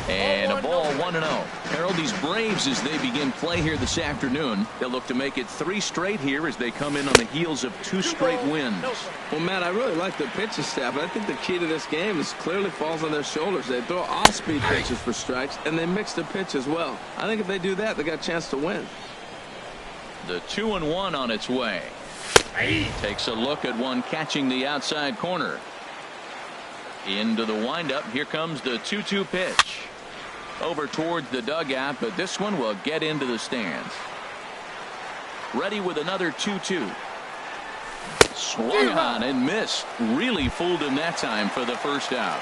And a ball, 1-0. Harold, these Braves, as they begin play here this afternoon, they'll look to make it 3 straight here as they come in on the heels of 2 straight wins. Well, Matt, I really like the pitching staff. I think the key to this game is clearly falls on their shoulders. They throw off-speed pitches for strikes, and they mix the pitch as well. I think if they do that, they got a chance to win. The 2-1 on its way. Takes a look at one catching the outside corner. Into the windup. Here comes the 2-2 pitch. Over towards the dugout, but this one will get into the stands. Ready with another 2-2. Swung on and missed. Really fooled him that time for the first out.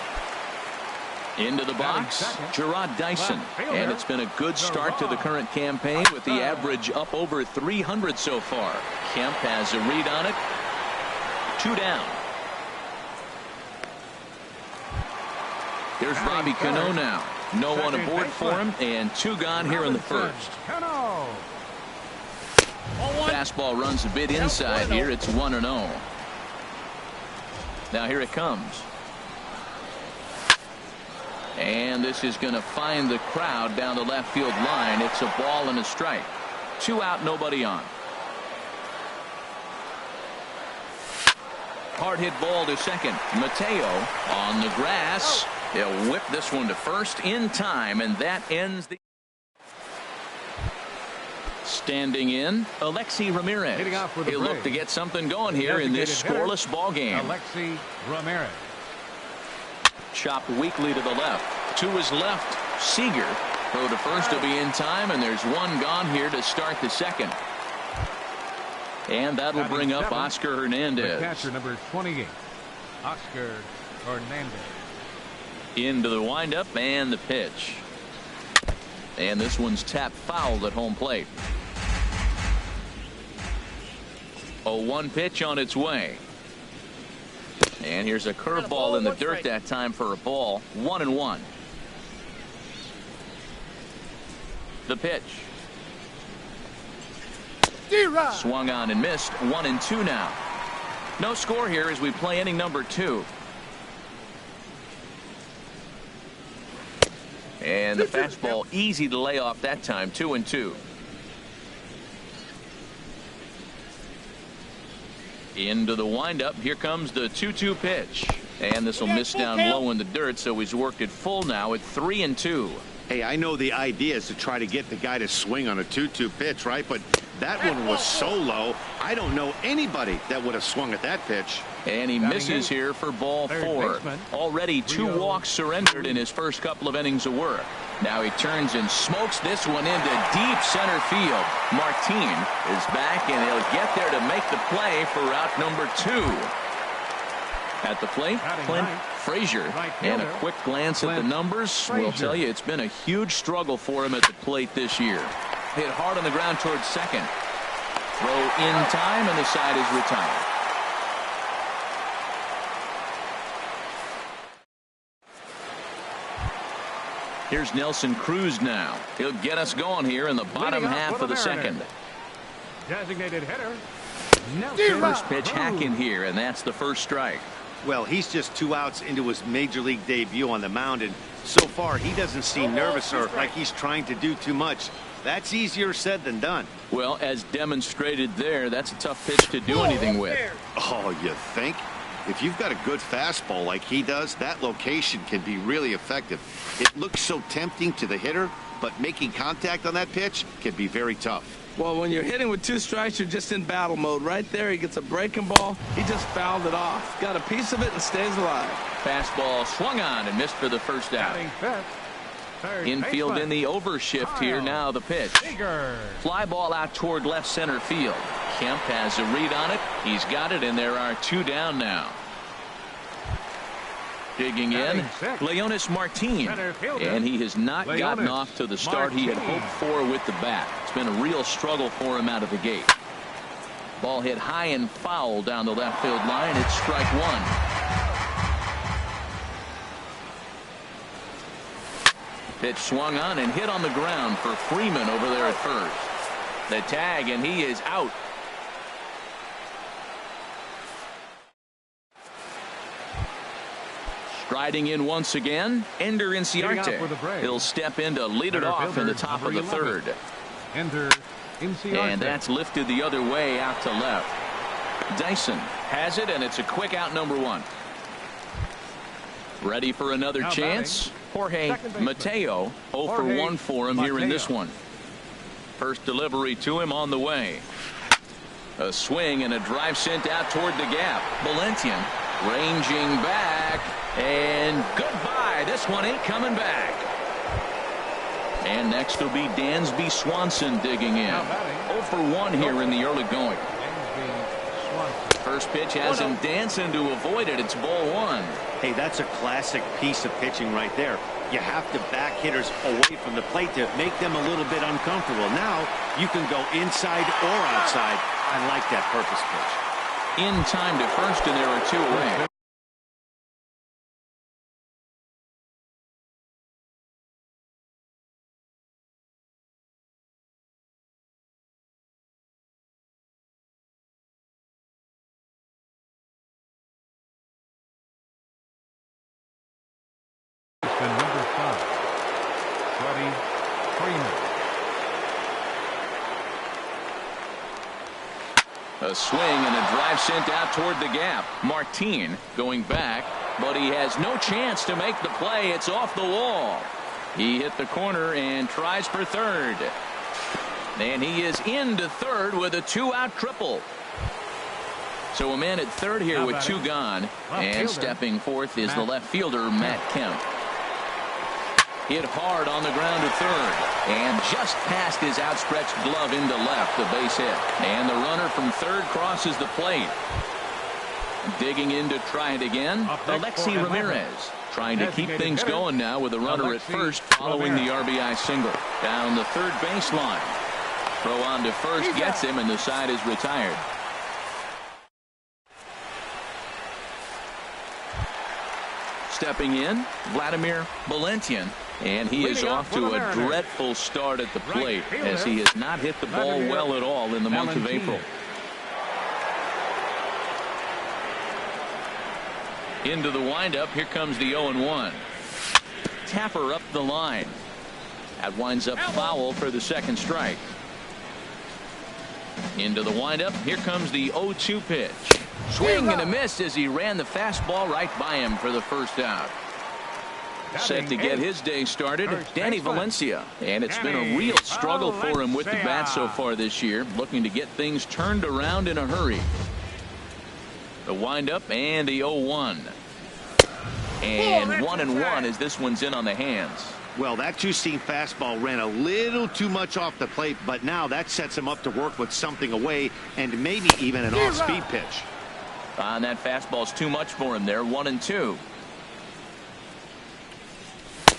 Into the box, Gerard Dyson. And it's been a good start to the current campaign with the average up over 300 so far. Kemp has a read on it. 2 down. Here's Robbie Cano now. No one aboard for him, and 2 gone here in the first. Fastball runs a bit inside here. It's 1-0. Now here it comes. And this is going to find the crowd down the left field line. It's a ball and a strike. 2 out, nobody on. Hard hit ball to second. Mateo on the grass. He'll whip this one to first in time, and that ends the. Standing in, Alexi Ramirez. He'll look to get something going here in this scoreless ball game. Alexi Ramirez. Chopped weakly to the left. To his left, Seager. Throw to first will be in time, and there's one gone here to start the second. And that'll bring up Oscar Hernandez. The catcher, number 28, Oscar Hernandez. Into the windup and the pitch. And this one's tapped foul at home plate. 0-1 pitch on its way. And here's a curveball in the dirt that time for a ball. 1-1. The pitch. Swung on and missed. 1-2 now. No score here as we play inning number 2. And the fastball easy to lay off that time. 2-2. Into the windup. Here comes the 2-2 pitch. And this will miss down low in the dirt, so he's worked it full now at 3-2. Hey, I know the idea is to try to get the guy to swing on a 2-2 pitch, right? But that one was so low, I don't know anybody that would have swung at that pitch. And he misses here for ball 4. Already 2 walks surrendered in his first couple of innings of work. Now he turns and smokes this one into deep center field. Martin is back, and he'll get there to make the play for out number 2. At the plate, Clint Frazier. And a quick glance at the numbers will tell you it's been a huge struggle for him at the plate this year. Hit hard on the ground towards second. Throw in time, and the side is retired. Here's Nelson Cruz now. He'll get us going here in the bottom half of the second. Designated hitter. First pitch hacking here, and that's the first strike. Well, he's just 2 outs into his major league debut on the mound, and so far he doesn't seem nervous or like he's trying to do too much. That's easier said than done. Well, as demonstrated there, that's a tough pitch to do anything with. Oh, you think? If you've got a good fastball like he does, that location can be really effective. It looks so tempting to the hitter, but making contact on that pitch can be very tough. Well, when you're hitting with 2 strikes, you're just in battle mode. Right there, he gets a breaking ball. He just fouled it off. Got a piece of it and stays alive. Fastball swung on and missed for the first out. Infield in the overshift here. Now the pitch. Fly ball out toward left center field. Kemp has a read on it. He's got it, and there are 2 down now. Digging in, Leonis Martin, and he has not gotten off to the start he had hoped for with the bat. It's been a real struggle for him out of the gate. Ball hit high and foul down the left field line. It's strike 1. Pitch swung on and hit on the ground for Freeman over there at first. The tag, and he is out. Striding in once again, Ender Inciarte. He'll step in to lead it off in the top of the 3rd. And that's lifted the other way out to left. Dyson has it, and it's a quick out, number 1. Ready for another chance? Jorge Mateo, 0 for 1 for him here in this one. First delivery to him on the way. A swing and a drive sent out toward the gap. Valentian ranging back, and goodbye. This one ain't coming back. And next will be Dansby Swanson digging in. 0 for 1 here in the early going. First pitch has him dancing to avoid it. It's ball 1. Hey, that's a classic piece of pitching right there. You have to back hitters away from the plate to make them a little bit uncomfortable. Now you can go inside or outside. I like that purpose pitch. In time to first, and there are 2 away. Number 5, Freddie Freeman. A swing and a drive sent out toward the gap. Martin going back, but he has no chance to make the play. It's off the wall. He hit the corner and tries for 3rd. And he is into 3rd with a 2-out triple. So a man at 3rd here with 2 gone. And stepping forth is the left fielder, Matt Kemp. Hit hard on the ground to third. And just past his outstretched glove into left, the base hit. And the runner from third crosses the plate. Digging in to try it again, Alexi Ramirez. Trying to keep things going now with a runner at first following the RBI single. Down the third baseline. Throw on to first gets him, and the side is retired. Stepping in, Vladimir Valentian. And he is off to a dreadful start at the plate as he has not hit the ball well at all in the month of April. Into the windup. Here comes the 0-1. Tapper up the line. That winds up foul for the second strike. Into the windup. Here comes the 0-2 pitch. Swing and a miss as he ran the fastball right by him for the first out. Set to get his day started, Danny Valencia. And it's been a real struggle for him with the bat so far this year. Looking to get things turned around in a hurry. The windup and the 0-1. And 1-1 as this one's in on the hands. Well, that two-seam fastball ran a little too much off the plate, but now that sets him up to work with something away and maybe even an off-speed pitch. And that fastball's too much for him there. 1-2.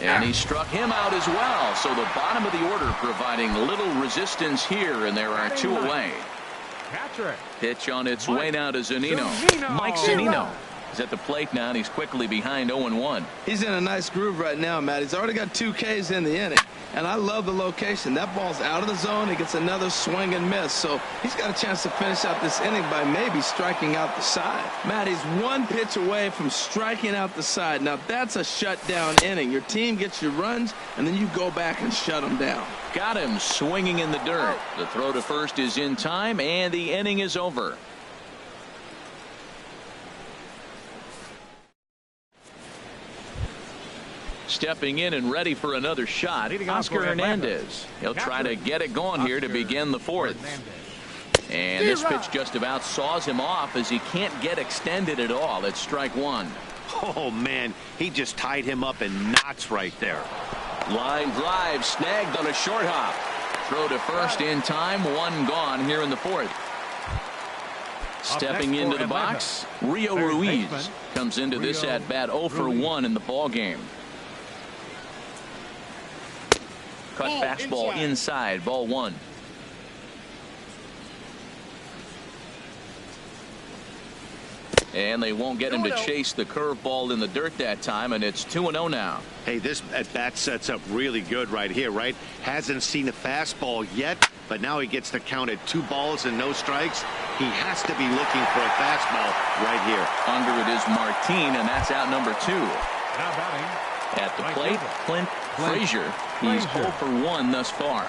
And he struck him out as well. So the bottom of the order providing little resistance here, and there are two away. Pitch on its way now to Zunino. Mike Zunino is at the plate now, and he's quickly behind 0-1. He's in a nice groove right now, Matt. He's already got 2 Ks in the inning, and I love the location. That ball's out of the zone. He gets another swing and miss, so he's got a chance to finish out this inning by maybe striking out the side. Matt, he's 1 pitch away from striking out the side. Now, that's a shutdown inning. Your team gets your runs, and then you go back and shut them down. Got him swinging in the dirt. The throw to first is in time, and the inning is over. Stepping in and ready for another shot, Oscar Hernandez. He'll try to get it going here to begin the fourth. And this pitch just about saws him off as he can't get extended at all. It's strike one. Oh, man, he just tied him up in knots right there. Line drive snagged on a short hop. Throw to first in time. 1 gone here in the fourth. Stepping into the box, Rio Ruiz comes into this at bat 0 for 1 in the ball game. Cut fastball inside, ball 1. And they won't get him to chase the curveball in the dirt that time, and it's 2-0 now. Hey, this at bat sets up really good right here, right? Hasn't seen a fastball yet, but now he gets to count at 2 balls and no strikes. He has to be looking for a fastball right here. Under it is Martin, and that's out number 2. Now batting. At the plate, Clint Frazier. He's 0 for 1 thus far.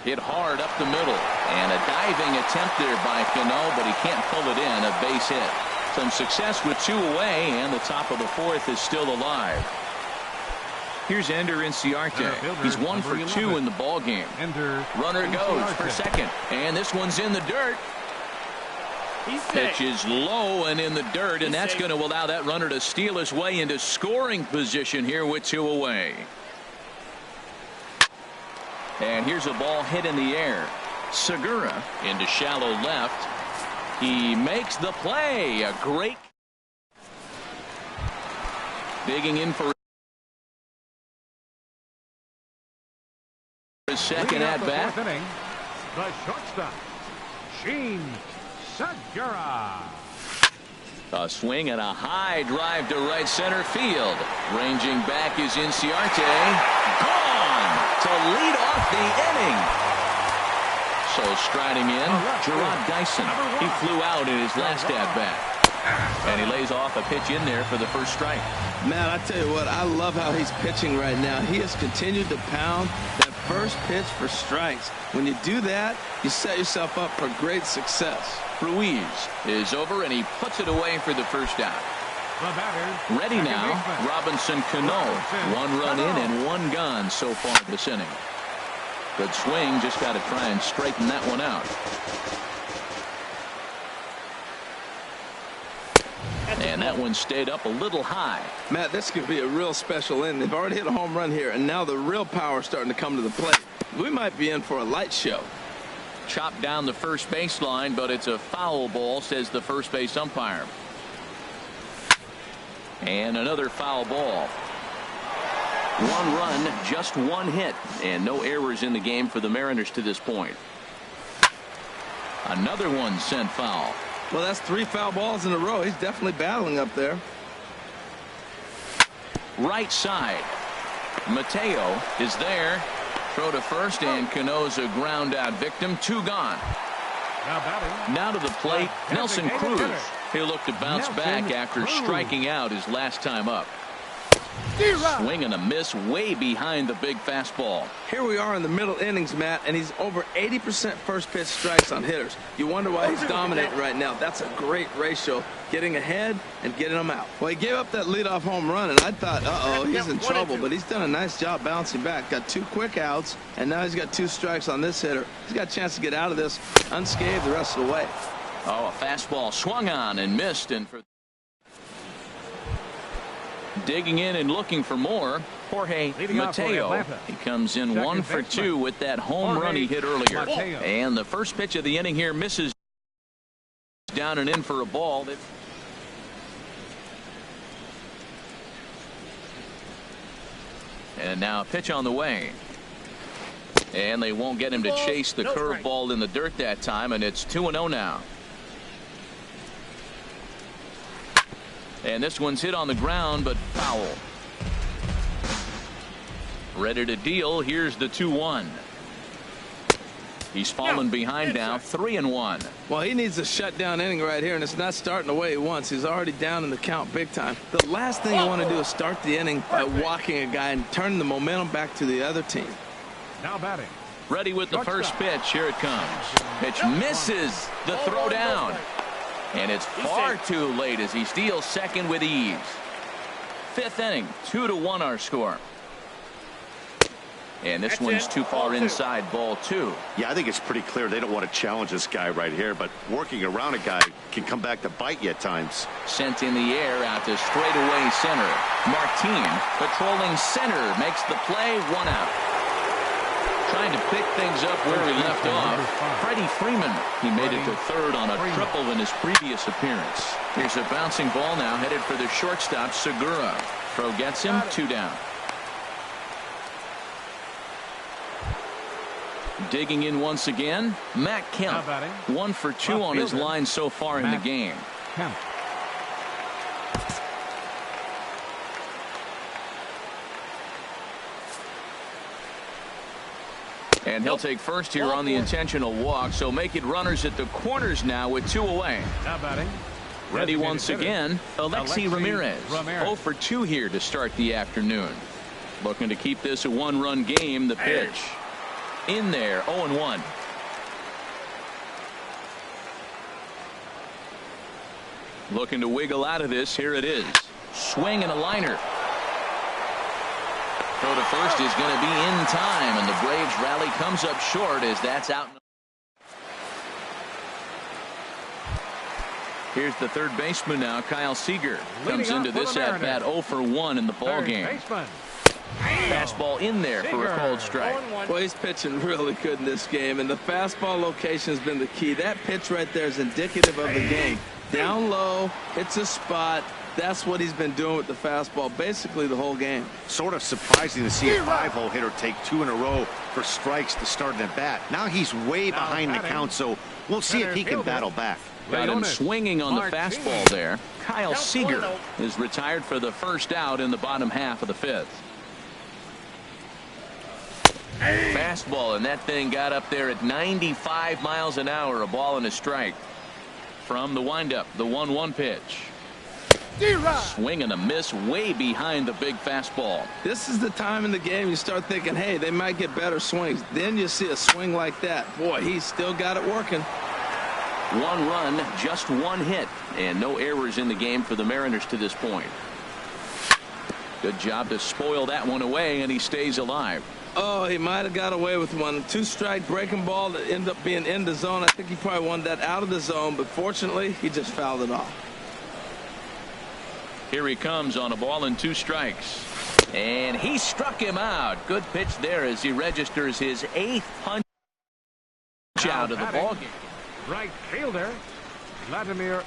Hit hard up the middle, and a diving attempt there by Cano, but he can't pull it in. A base hit. Some success with 2 away, and the top of the fourth is still alive. Here's Ender Inciarte. He's 1 for 2 in the ball game. Runner goes for second, and this one's in the dirt. Pitch is low and in the dirt, and that's going to allow that runner to steal his way into scoring position here with 2 away. And here's a ball hit in the air. Segura into shallow left. He makes the play. A great digging in for his second at bat. The shortstop, Sheen Segura. A swing and a high drive to right center field. Ranging back is Inciarte. Gone to lead off the inning. So striding in, Gerard Dyson. He flew out in his last at-bat. And he lays off a pitch in there for the first strike. Man, I tell you what, I love how he's pitching right now. He has continued to pound that first pitch for strikes. When you do that, you set yourself up for great success. Ruiz is over, and he puts it away for the first out. Ready now, Robinson Cano. 1 run in and 1 gone so far this inning. Good swing, just got to try and straighten that one out. And that That one stayed up a little high. Matt, this could be a real special inning. They've already hit a home run here, and now the real power is starting to come to the plate. We might be in for a light show. Chopped down the first baseline, but it's a foul ball, says the first base umpire. And another foul ball. 1 run, just 1 hit, and no errors in the game for the Mariners to this point. Another one sent foul. Well, that's 3 foul balls in a row. He's definitely battling up there. Right side. Mateo is there. Throw to first, and Cano's a ground out victim. 2 gone. Now to the plate, Nelson Cruz. He'll look to bounce back after striking out his last time up. Swing and a miss way behind the big fastball. Here we are in the middle innings, Matt, and he's over 80% first pitch strikes on hitters. You wonder why he's dominating right now. That's a great ratio, getting ahead and getting them out. Well, he gave up that leadoff home run, and I thought, uh-oh, he's in trouble, but he's done a nice job bouncing back. Got 2 quick outs, and now he's got 2 strikes on this hitter. He's got a chance to get out of this unscathed the rest of the way. Oh, a fastball swung on and missed, and for digging in and looking for more, Jorge Mateo. He comes in 1 for 2 with that home run he hit earlier. And the first pitch of the inning here misses. Down and in for a ball. And now a pitch on the way. And they won't get him to chase the curveball in the dirt that time, and it's 2-0 now. And this one's hit on the ground, but foul. Ready to deal. Here's the 2-1. He's fallen behind now, 3-1. Well, he needs a shutdown inning right here, and it's not starting the way he wants. He's already down in the count big time. The last thing you want to do is start the inning by walking a guy and turn the momentum back to the other team. Now batting. Ready with the first pitch. Here it comes. Pitch misses the throw down. And it's far too late as he steals second with ease. 5th inning, 2-1 our score. And this one's too far inside, ball 2. Yeah, I think it's pretty clear they don't want to challenge this guy right here, but working around a guy can come back to bite you at times. Sent in the air out to straightaway center. Martin patrolling center makes the play, 1 out. Trying to pick things up where he left off. Freddie Freeman, he made it to third on a triple in his previous appearance. Here's a bouncing ball now headed for the shortstop, Segura. Throw gets him, 2 down. Digging in once again, Matt Kemp. 1 for 2 on his line so far in the game. And he'll take first here on the intentional walk, so make it runners at the corners now with 2 away. Now batting. Ready once again, Alexi Ramirez. 0 for 2 here to start the afternoon. Looking to keep this a 1-run game. The pitch in there, 0-1. Looking to wiggle out of this. Here it is. Swing and a liner. Throw to first is going to be in time, and the Braves rally comes up short as that's out. Here's the third baseman now, Kyle Seager. Comes into this at bat 0 for 1 in the ball game. Fastball in there for a cold strike. Well, he's pitching really good in this game, and the fastball location has been the key. That pitch right there is indicative of the game. Down low, it's a spot. That's what he's been doing with the fastball basically the whole game. Sort of surprising to see a 5-hole hitter take 2 in a row for strikes to start an at bat. Now he's way behind the count, so we'll see if he can battle back. Got him swinging on the fastball there. Kyle Seager is retired for the first out in the bottom half of the 5th. Fastball, and that thing got up there at 95 miles an hour. A ball and a strike. From the windup, the 1-1 pitch. Swing and a miss way behind the big fastball. This is the time in the game you start thinking, hey, they might get better swings. Then you see a swing like that. Boy, he's still got it working. 1 run, just 1 hit, and no errors in the game for the Mariners to this point. Good job to spoil that one away, and he stays alive. Oh, he might have got away with one. 2-strike breaking ball that ended up being in the zone. I think he probably wanted that out of the zone, but fortunately, he just fouled it off. Here he comes on a ball and 2 strikes. And he struck him out. Good pitch there as he registers his 8th punch out of the ballgame. Right fielder, Vladimir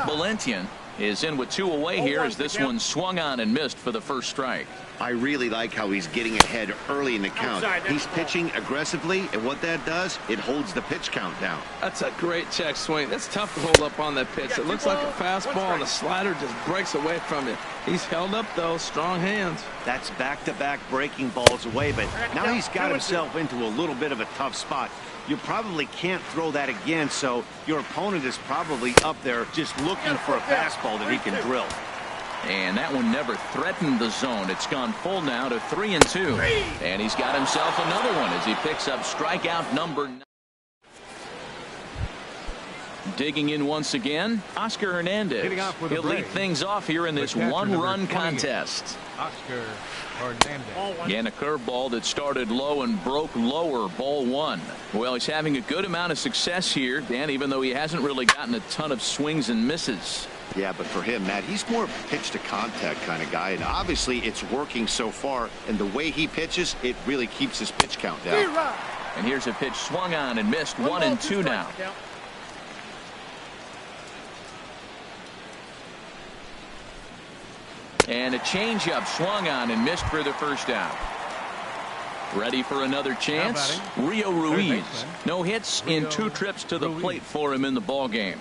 Valentian is in with 2 away here as this one swung on and missed for the first strike. I really like how he's getting ahead early in the count. He's pitching aggressively, and what that does, it holds the pitch count down. That's a great check swing. That's tough to hold up on that pitch. It looks like a fastball, and the slider just breaks away from it. He's held up, though. Strong hands. That's back-to-back breaking balls away, but now he's got himself into a little bit of a tough spot. You probably can't throw that again, so your opponent is probably up there just looking for a fastball that he can drill. And that one never threatened the zone. It's gone full now to 3-2. And he's got himself another one as he picks up strikeout number 9. Digging in once again, Oscar Hernandez. He'll lead things off here in this 1-run contest. Oscar Hernandez. Again, a curveball that started low and broke lower, ball 1. Well, he's having a good amount of success here, Dan, even though he hasn't really gotten a ton of swings and misses. Yeah, but for him, Matt, he's more pitch to contact kind of guy, and obviously it's working so far, and the way he pitches, it really keeps his pitch count down. And here's a pitch swung on and missed. 1-2 now. And a changeup swung on and missed for the first out. Ready for another chance? Rio Ruiz. No hits in 2 trips to the plate for him in the ball game.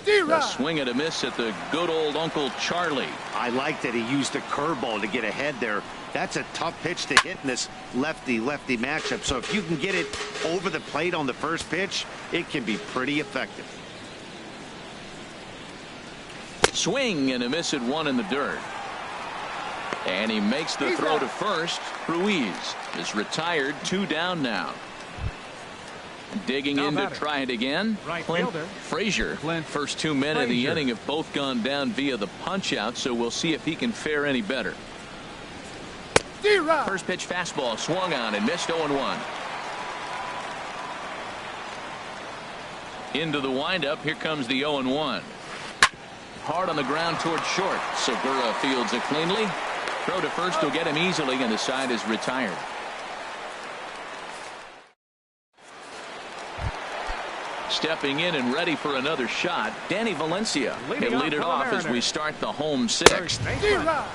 A swing and a miss at the good old Uncle Charlie. I like that he used a curveball to get ahead there. That's a tough pitch to hit in this lefty-lefty matchup. So if you can get it over the plate on the first pitch, it can be pretty effective. Swing and a miss at 1 in the dirt. And he makes the throw to first. Ruiz is retired, 2 down now. Digging in to try it again. Clint Frazier. First 2 men of the inning have both gone down via the punch out, so we'll see if he can fare any better. First pitch fastball swung on and missed. 0-1. Into the windup. Here comes the 0-1. Hard on the ground towards short. Segura fields it cleanly. Throw to first will get him easily, and the side is retired. Stepping in and ready for another shot, Danny Valencia. He'll lead it off as we start the home 6th.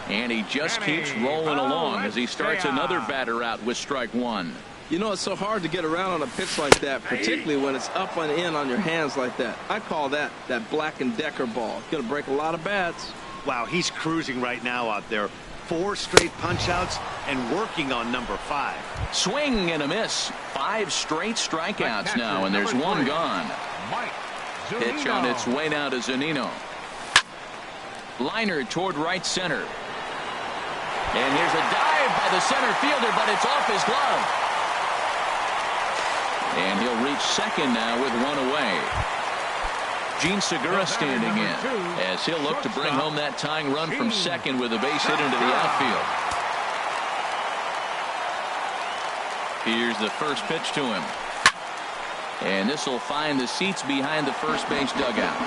And he just keeps rolling along as he starts another batter out with strike 1. You know, it's so hard to get around on a pitch like that, particularly when it's up and in on your hands like that. I call that Black & Decker ball. It's going to break a lot of bats. Wow, he's cruising right now out there. 4 straight punch-outs and working on number 5. Swing and a miss. 5 straight strikeouts now, and there's 1 gone. Pitch on its way now to Zunino. Liner toward right center. And here's a dive by the center fielder, but it's off his glove. And he'll reach second now with 1 away. Gene Segura standing in as he'll look to bring home that tying run from second with a base hit into the outfield. Here's the first pitch to him. And this will find the seats behind the first base dugout.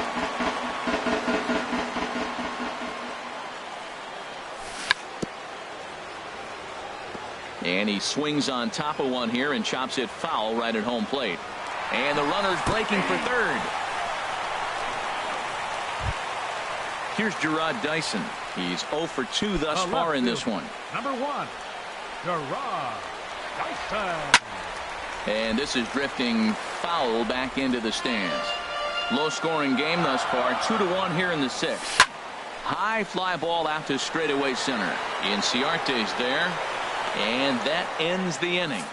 And he swings on top of one here and chops it foul right at home plate. And the runner's breaking for third. Here's Gerard Dyson. He's 0 for 2 thus far in this one. Number 1, Gerard Dyson. And this is drifting foul back into the stands. Low scoring game thus far. 2-1 here in the 6th. High fly ball out to straightaway center. Inciarte's there. And that ends the inning.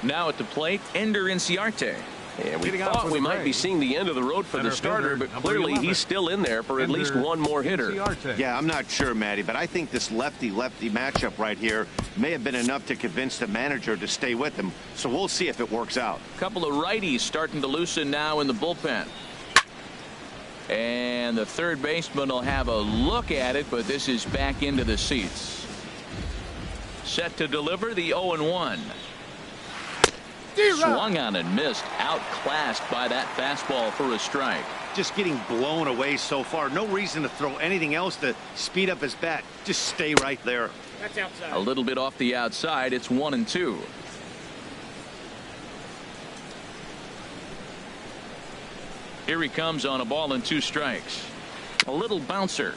Now at the plate, Ender Inciarte. Yeah, we thought we might be seeing the end of the road for the starter, but clearly he's still in there for at least 1 more hitter. Yeah, I'm not sure, Matty, but I think this lefty-lefty matchup right here may have been enough to convince the manager to stay with him. So we'll see if it works out. A couple of righties starting to loosen now in the bullpen. And the third baseman will have a look at it, but this is back into the seats. set to deliver the 0-1. Swung on and missed. Outclassed by that fastball for a strike. Just getting blown away so far. No reason to throw anything else to speed up his bat. Just stay right there. That's outside. A little bit off the outside. It's 1-2. Here he comes on a ball and 2 strikes. A little bouncer.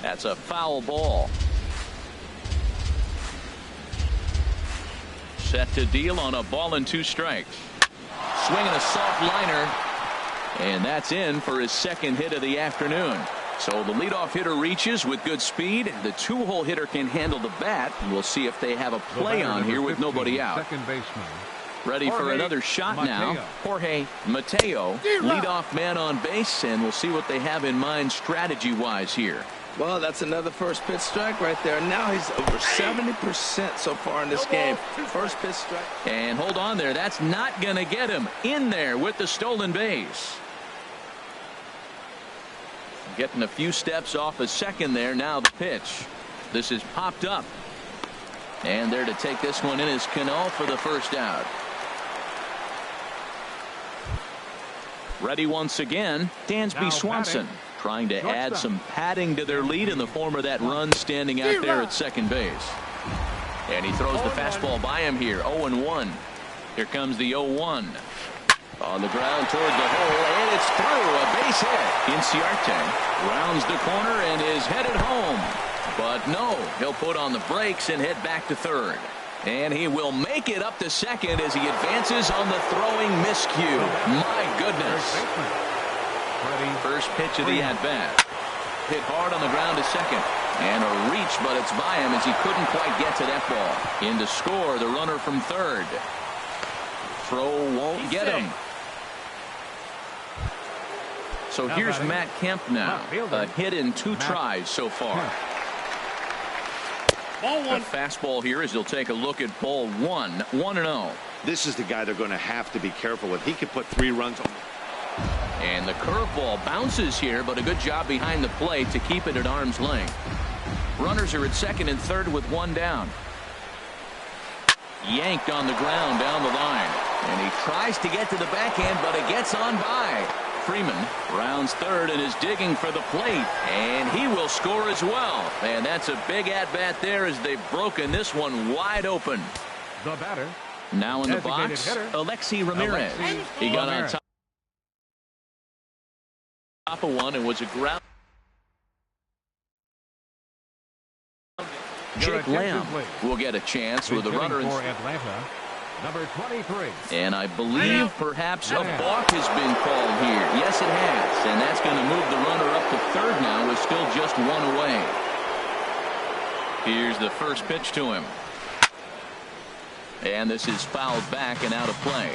That's a foul ball. Set to deal on a ball and 2 strikes. Swinging a soft liner. And that's in for his second hit of the afternoon. So the leadoff hitter reaches with good speed. The 2-hole hitter can handle the bat. We'll see if they have a play on here with nobody out. Second baseman. Ready for another shot now. Jorge Mateo, leadoff man on base, and we'll see what they have in mind strategy-wise here. Well, that's another first pitch strike right there. Now he's over 70% so far in this game. First pitch strike. And hold on there. That's not going to get him in there with the stolen base. Getting a few steps off a second there. Now the pitch. This is popped up. And there to take this one in is Cano for the first out. Ready once again, Dansby Swanson trying to add some padding to their lead in the form of that run standing out there at second base. And he throws the fastball by him here. 0-1. Here comes the 0-1. On the ground toward the hole, and it's through. A base hit. Inciarte rounds the corner and is headed home. But no, he'll put on the brakes and head back to third. And he will make it up to second as he advances on the throwing miscue. My goodness. First pitch of the at-bat. Hit hard on the ground to second. And a reach, but it's by him as he couldn't quite get to that ball. In to score, the runner from third. Throw won't get him. So here's Matt Kemp now. A hit in 2 tries so far. A fastball here as he'll take a look at ball 1. 1-0. This is the guy they're going to have to be careful with. He could put 3 runs on. And the curveball bounces here, but a good job behind the plate to keep it at arm's length. Runners are at second and third with 1 down. Yanked on the ground down the line. And he tries to get to the backhand, but it gets on by. Freeman rounds third and is digging for the plate, and he will score as well. And that's a big at-bat there as they've broken this one wide open. The batter. Now in the box, Alexi Ramirez. He got on top of one and was a ground. Jake Lamb will get a chance with a runner in. Atlanta. Number 23. And I believe perhaps a balk has been called here. Yes, it has. And that's going to move the runner up to third now with still just 1 away. Here's the first pitch to him. And this is fouled back and out of play.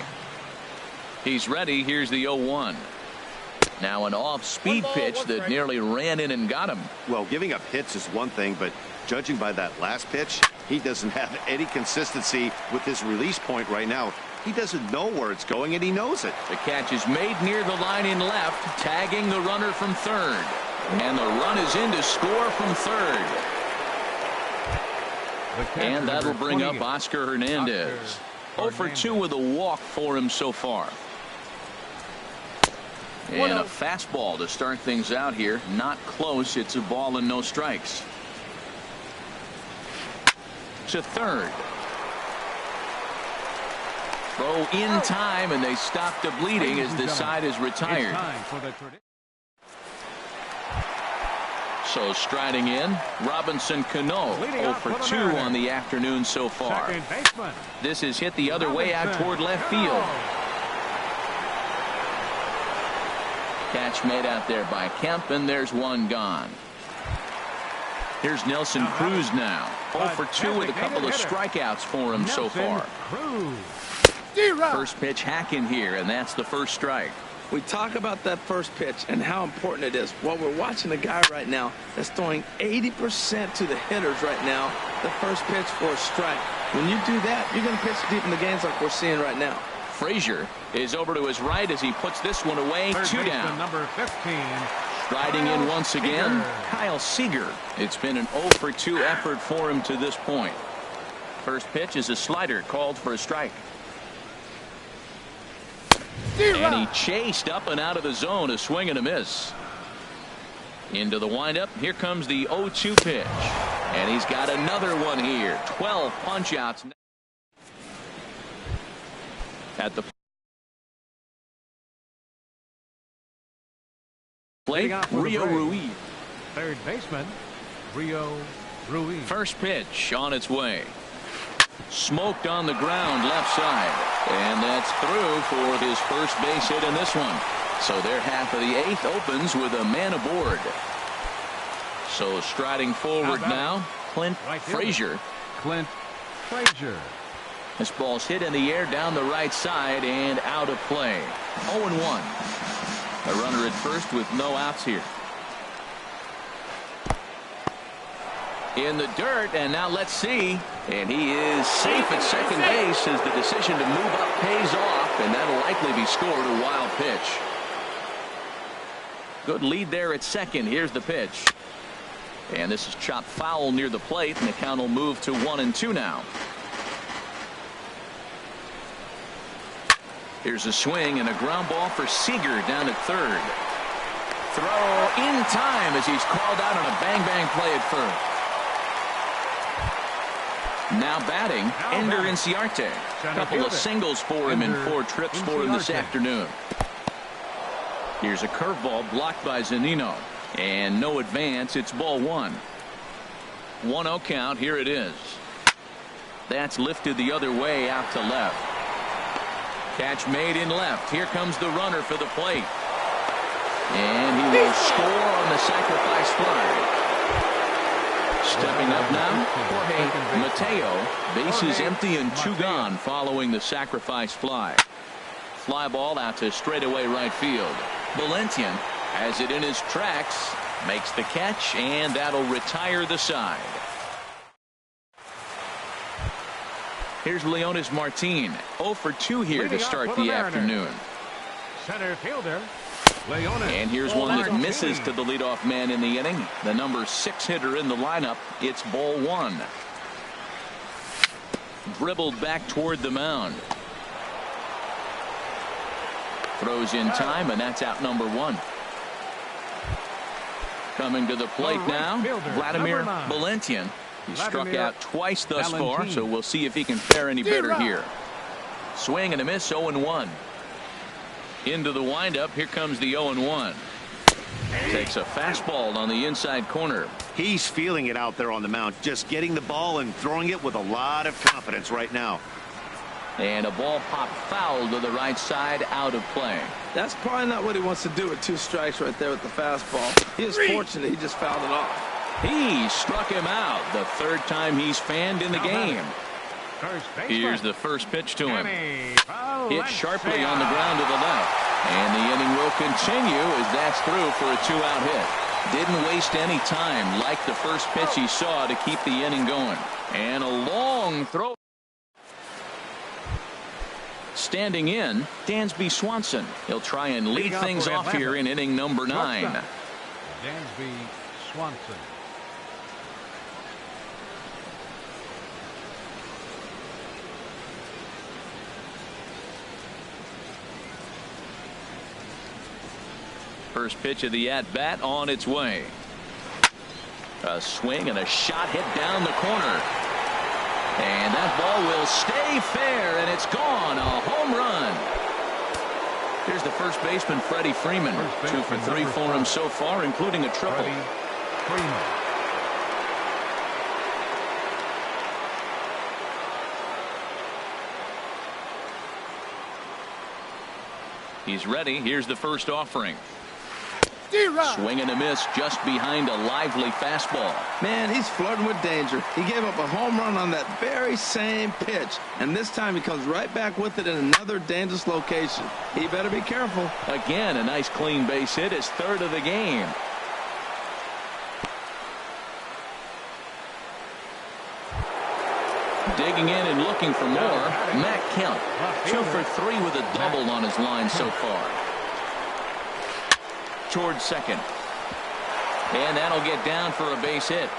He's ready. Here's the 0-1. Now an off-speed pitch that nearly ran in and got him. Well, giving up hits is one thing, but judging by that last pitch, he doesn't have any consistency with his release point right now. He doesn't know where it's going, and he knows it. The catch is made near the line in left, tagging the runner from third. And the run is in to score from third. And that'll bring up Oscar Hernandez. 0 for 2 with a walk for him so far. And a fastball to start things out here. Not close. It's a ball and no strikes. To third. Throw in time, and they stop the bleeding as this side is retired. So striding in, Robinson Cano, 0 for 2 on the afternoon so far. This is hit the other way out toward left field. Catch made out there by Kemp, and there's one gone. Here's Nelson Cruz now. 0 for 2 with a couple of strikeouts for him so far. First pitch hack in here, and that's the first strike. We talk about that first pitch and how important it is. Well, we're watching a guy right now that's throwing 80% to the hitters right now. The first pitch for a strike. When you do that, you're going to pitch deep in the games like we're seeing right now. Frazier is over to his right as he puts this one away. 2 down. Number 15. Striding in once again, Kyle Seager. It's been an 0 for 2 effort for him to this point. First pitch is a slider called for a strike. And he chased up and out of the zone, a swing and a miss. Into the windup. Here comes the 0-2 pitch. And he's got another one here. 12 punch outs. At the plate, Rio Ruiz. Third baseman, Rio Ruiz. First pitch on its way. Smoked on the ground left side. And that's through for his first base hit in this one. So their half of the eighth opens with a man aboard. So striding forward now, Clint Frazier. Clint Frazier. This ball's hit in the air down the right side and out of play. 0-1. A runner at first with no outs here. In the dirt, and now let's see. And he is safe at second base as the decision to move up pays off, and that'll likely be scored. A wild pitch. Good lead there at second. Here's the pitch. And this is chopped foul near the plate, and the count will move to 1-2 now. Here's a swing and a ground ball for Seager down at third. Throw in time as he's called out on a bang-bang play at first. Now batting, Ender Inciarte. A couple of singles for him and 4 trips for him this afternoon. Here's a curveball blocked by Zunino. And no advance. It's ball 1. 1-0 count. Here it is. That's lifted the other way out to left. Catch made in left. Here comes the runner for the plate. And he will score on the sacrifice fly. Stepping up now, Jorge Mateo. Bases empty and 2 gone following the sacrifice fly. Fly ball out to straightaway right field. Valentian has it in his tracks, makes the catch, and that'll retire the side. Here's Leonis Martin, 0 for 2 here to start the afternoon. Center fielder, Leonis. And here's one that misses to the leadoff man in the inning. The number 6 hitter in the lineup. It's ball 1. Dribbled back toward the mound. Throws in time, and that's out number 1. Coming to the plate now, Vladimir Valentian. He struck out twice thus far, so we'll see if he can fare any better here. Swing and a miss, 0-1. Into the windup, here comes the 0-1. Takes a fastball on the inside corner. He's feeling it out there on the mound, just getting the ball and throwing it with a lot of confidence right now. And a ball popped foul to the right side, out of play. That's probably not what he wants to do with 2 strikes right there with the fastball. He is fortunate he just fouled it off. He struck him out the 3rd time he's fanned in the game. Here's the first pitch to him. Hit sharply on the ground to the left. And the inning will continue as that's through for a 2-out hit. Didn't waste any time like the first pitch he saw to keep the inning going. And a long throw. Standing in, Dansby Swanson. He'll try and lead things off here in inning number 9. Dansby Swanson. First pitch of the at-bat on its way. A swing and a shot hit down the corner. And that ball will stay fair, and it's gone. A home run. Here's the first baseman, Freddie Freeman. 2 for 3 for him so far, including a triple. He's ready. Here's the first offering. Swing and a miss just behind a lively fastball. Man, he's flirting with danger. He gave up a home run on that very same pitch, and this time he comes right back with it in another dangerous location. He better be careful. Again, a nice clean base hit, his 3rd of the game. Digging in and looking for more, Matt Kemp. 2 for 3 with a double on his line so far. Towards second. And that'll get down for a base hit.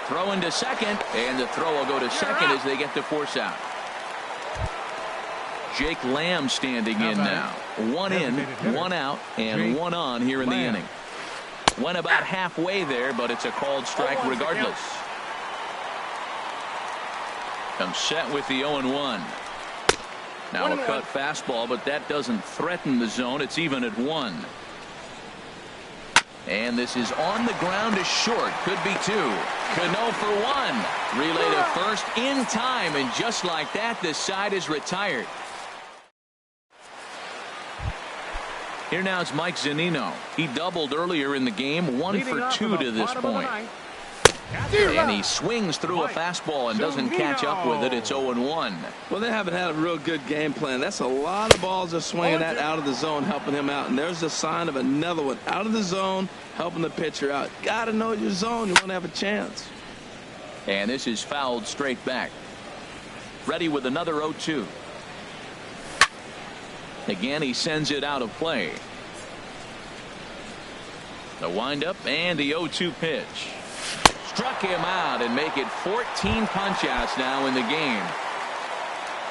Throw into second, and the throw will go to second as they get the force out. Jake Lamb standing in now. One in, one out, and one on here in the inning. Went about halfway there, but it's a called strike regardless. Comes set with the 0-1. Now a cut fastball, but that doesn't threaten the zone. It's even at 1. And this is on the ground to short. Could be 2. Cano for 1. Relay to first in time, and just like that, this side is retired. Here now is Mike Zunino. He doubled earlier in the game, 1 for 2 to this point. And he swings through a fastball and doesn't catch up with it. It's 0-1. Well, they haven't had a real good game plan. That's a lot of balls they're swinging at out of the zone, helping him out. And there's a sign of another one out of the zone, helping the pitcher out. Got to know your zone. You want to have a chance. And this is fouled straight back. Ready with another 0-2. Again, he sends it out of play. The windup and the 0-2 pitch. Struck him out and make it 14 punch-outs now in the game.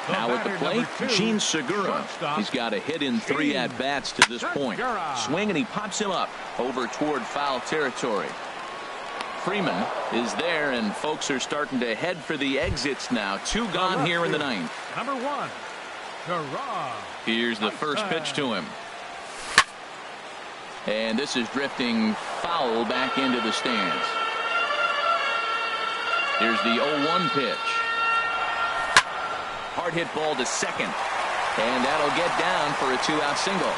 Now at the plate, Gene Segura. He's got a hit in 3 at-bats to this point. Swing, and he pops him up over toward foul territory. Freeman is there, and folks are starting to head for the exits now. 2 gone here in the 9th. Number 1, Gerard. Here's the first pitch to him. And this is drifting foul back into the stands. Here's the 0-1 pitch. Hard hit ball to second. And that'll get down for a 2-out single.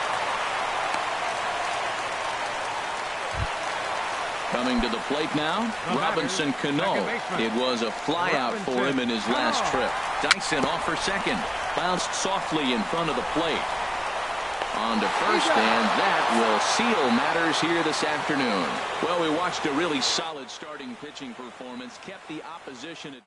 Coming to the plate now, Robinson Cano. It was a flyout for him in his last trip. Dyson off for second. Bounced softly in front of the plate. On to first, and that will seal matters here this afternoon. Well, we watched a really solid starting pitching performance. Kept the opposition at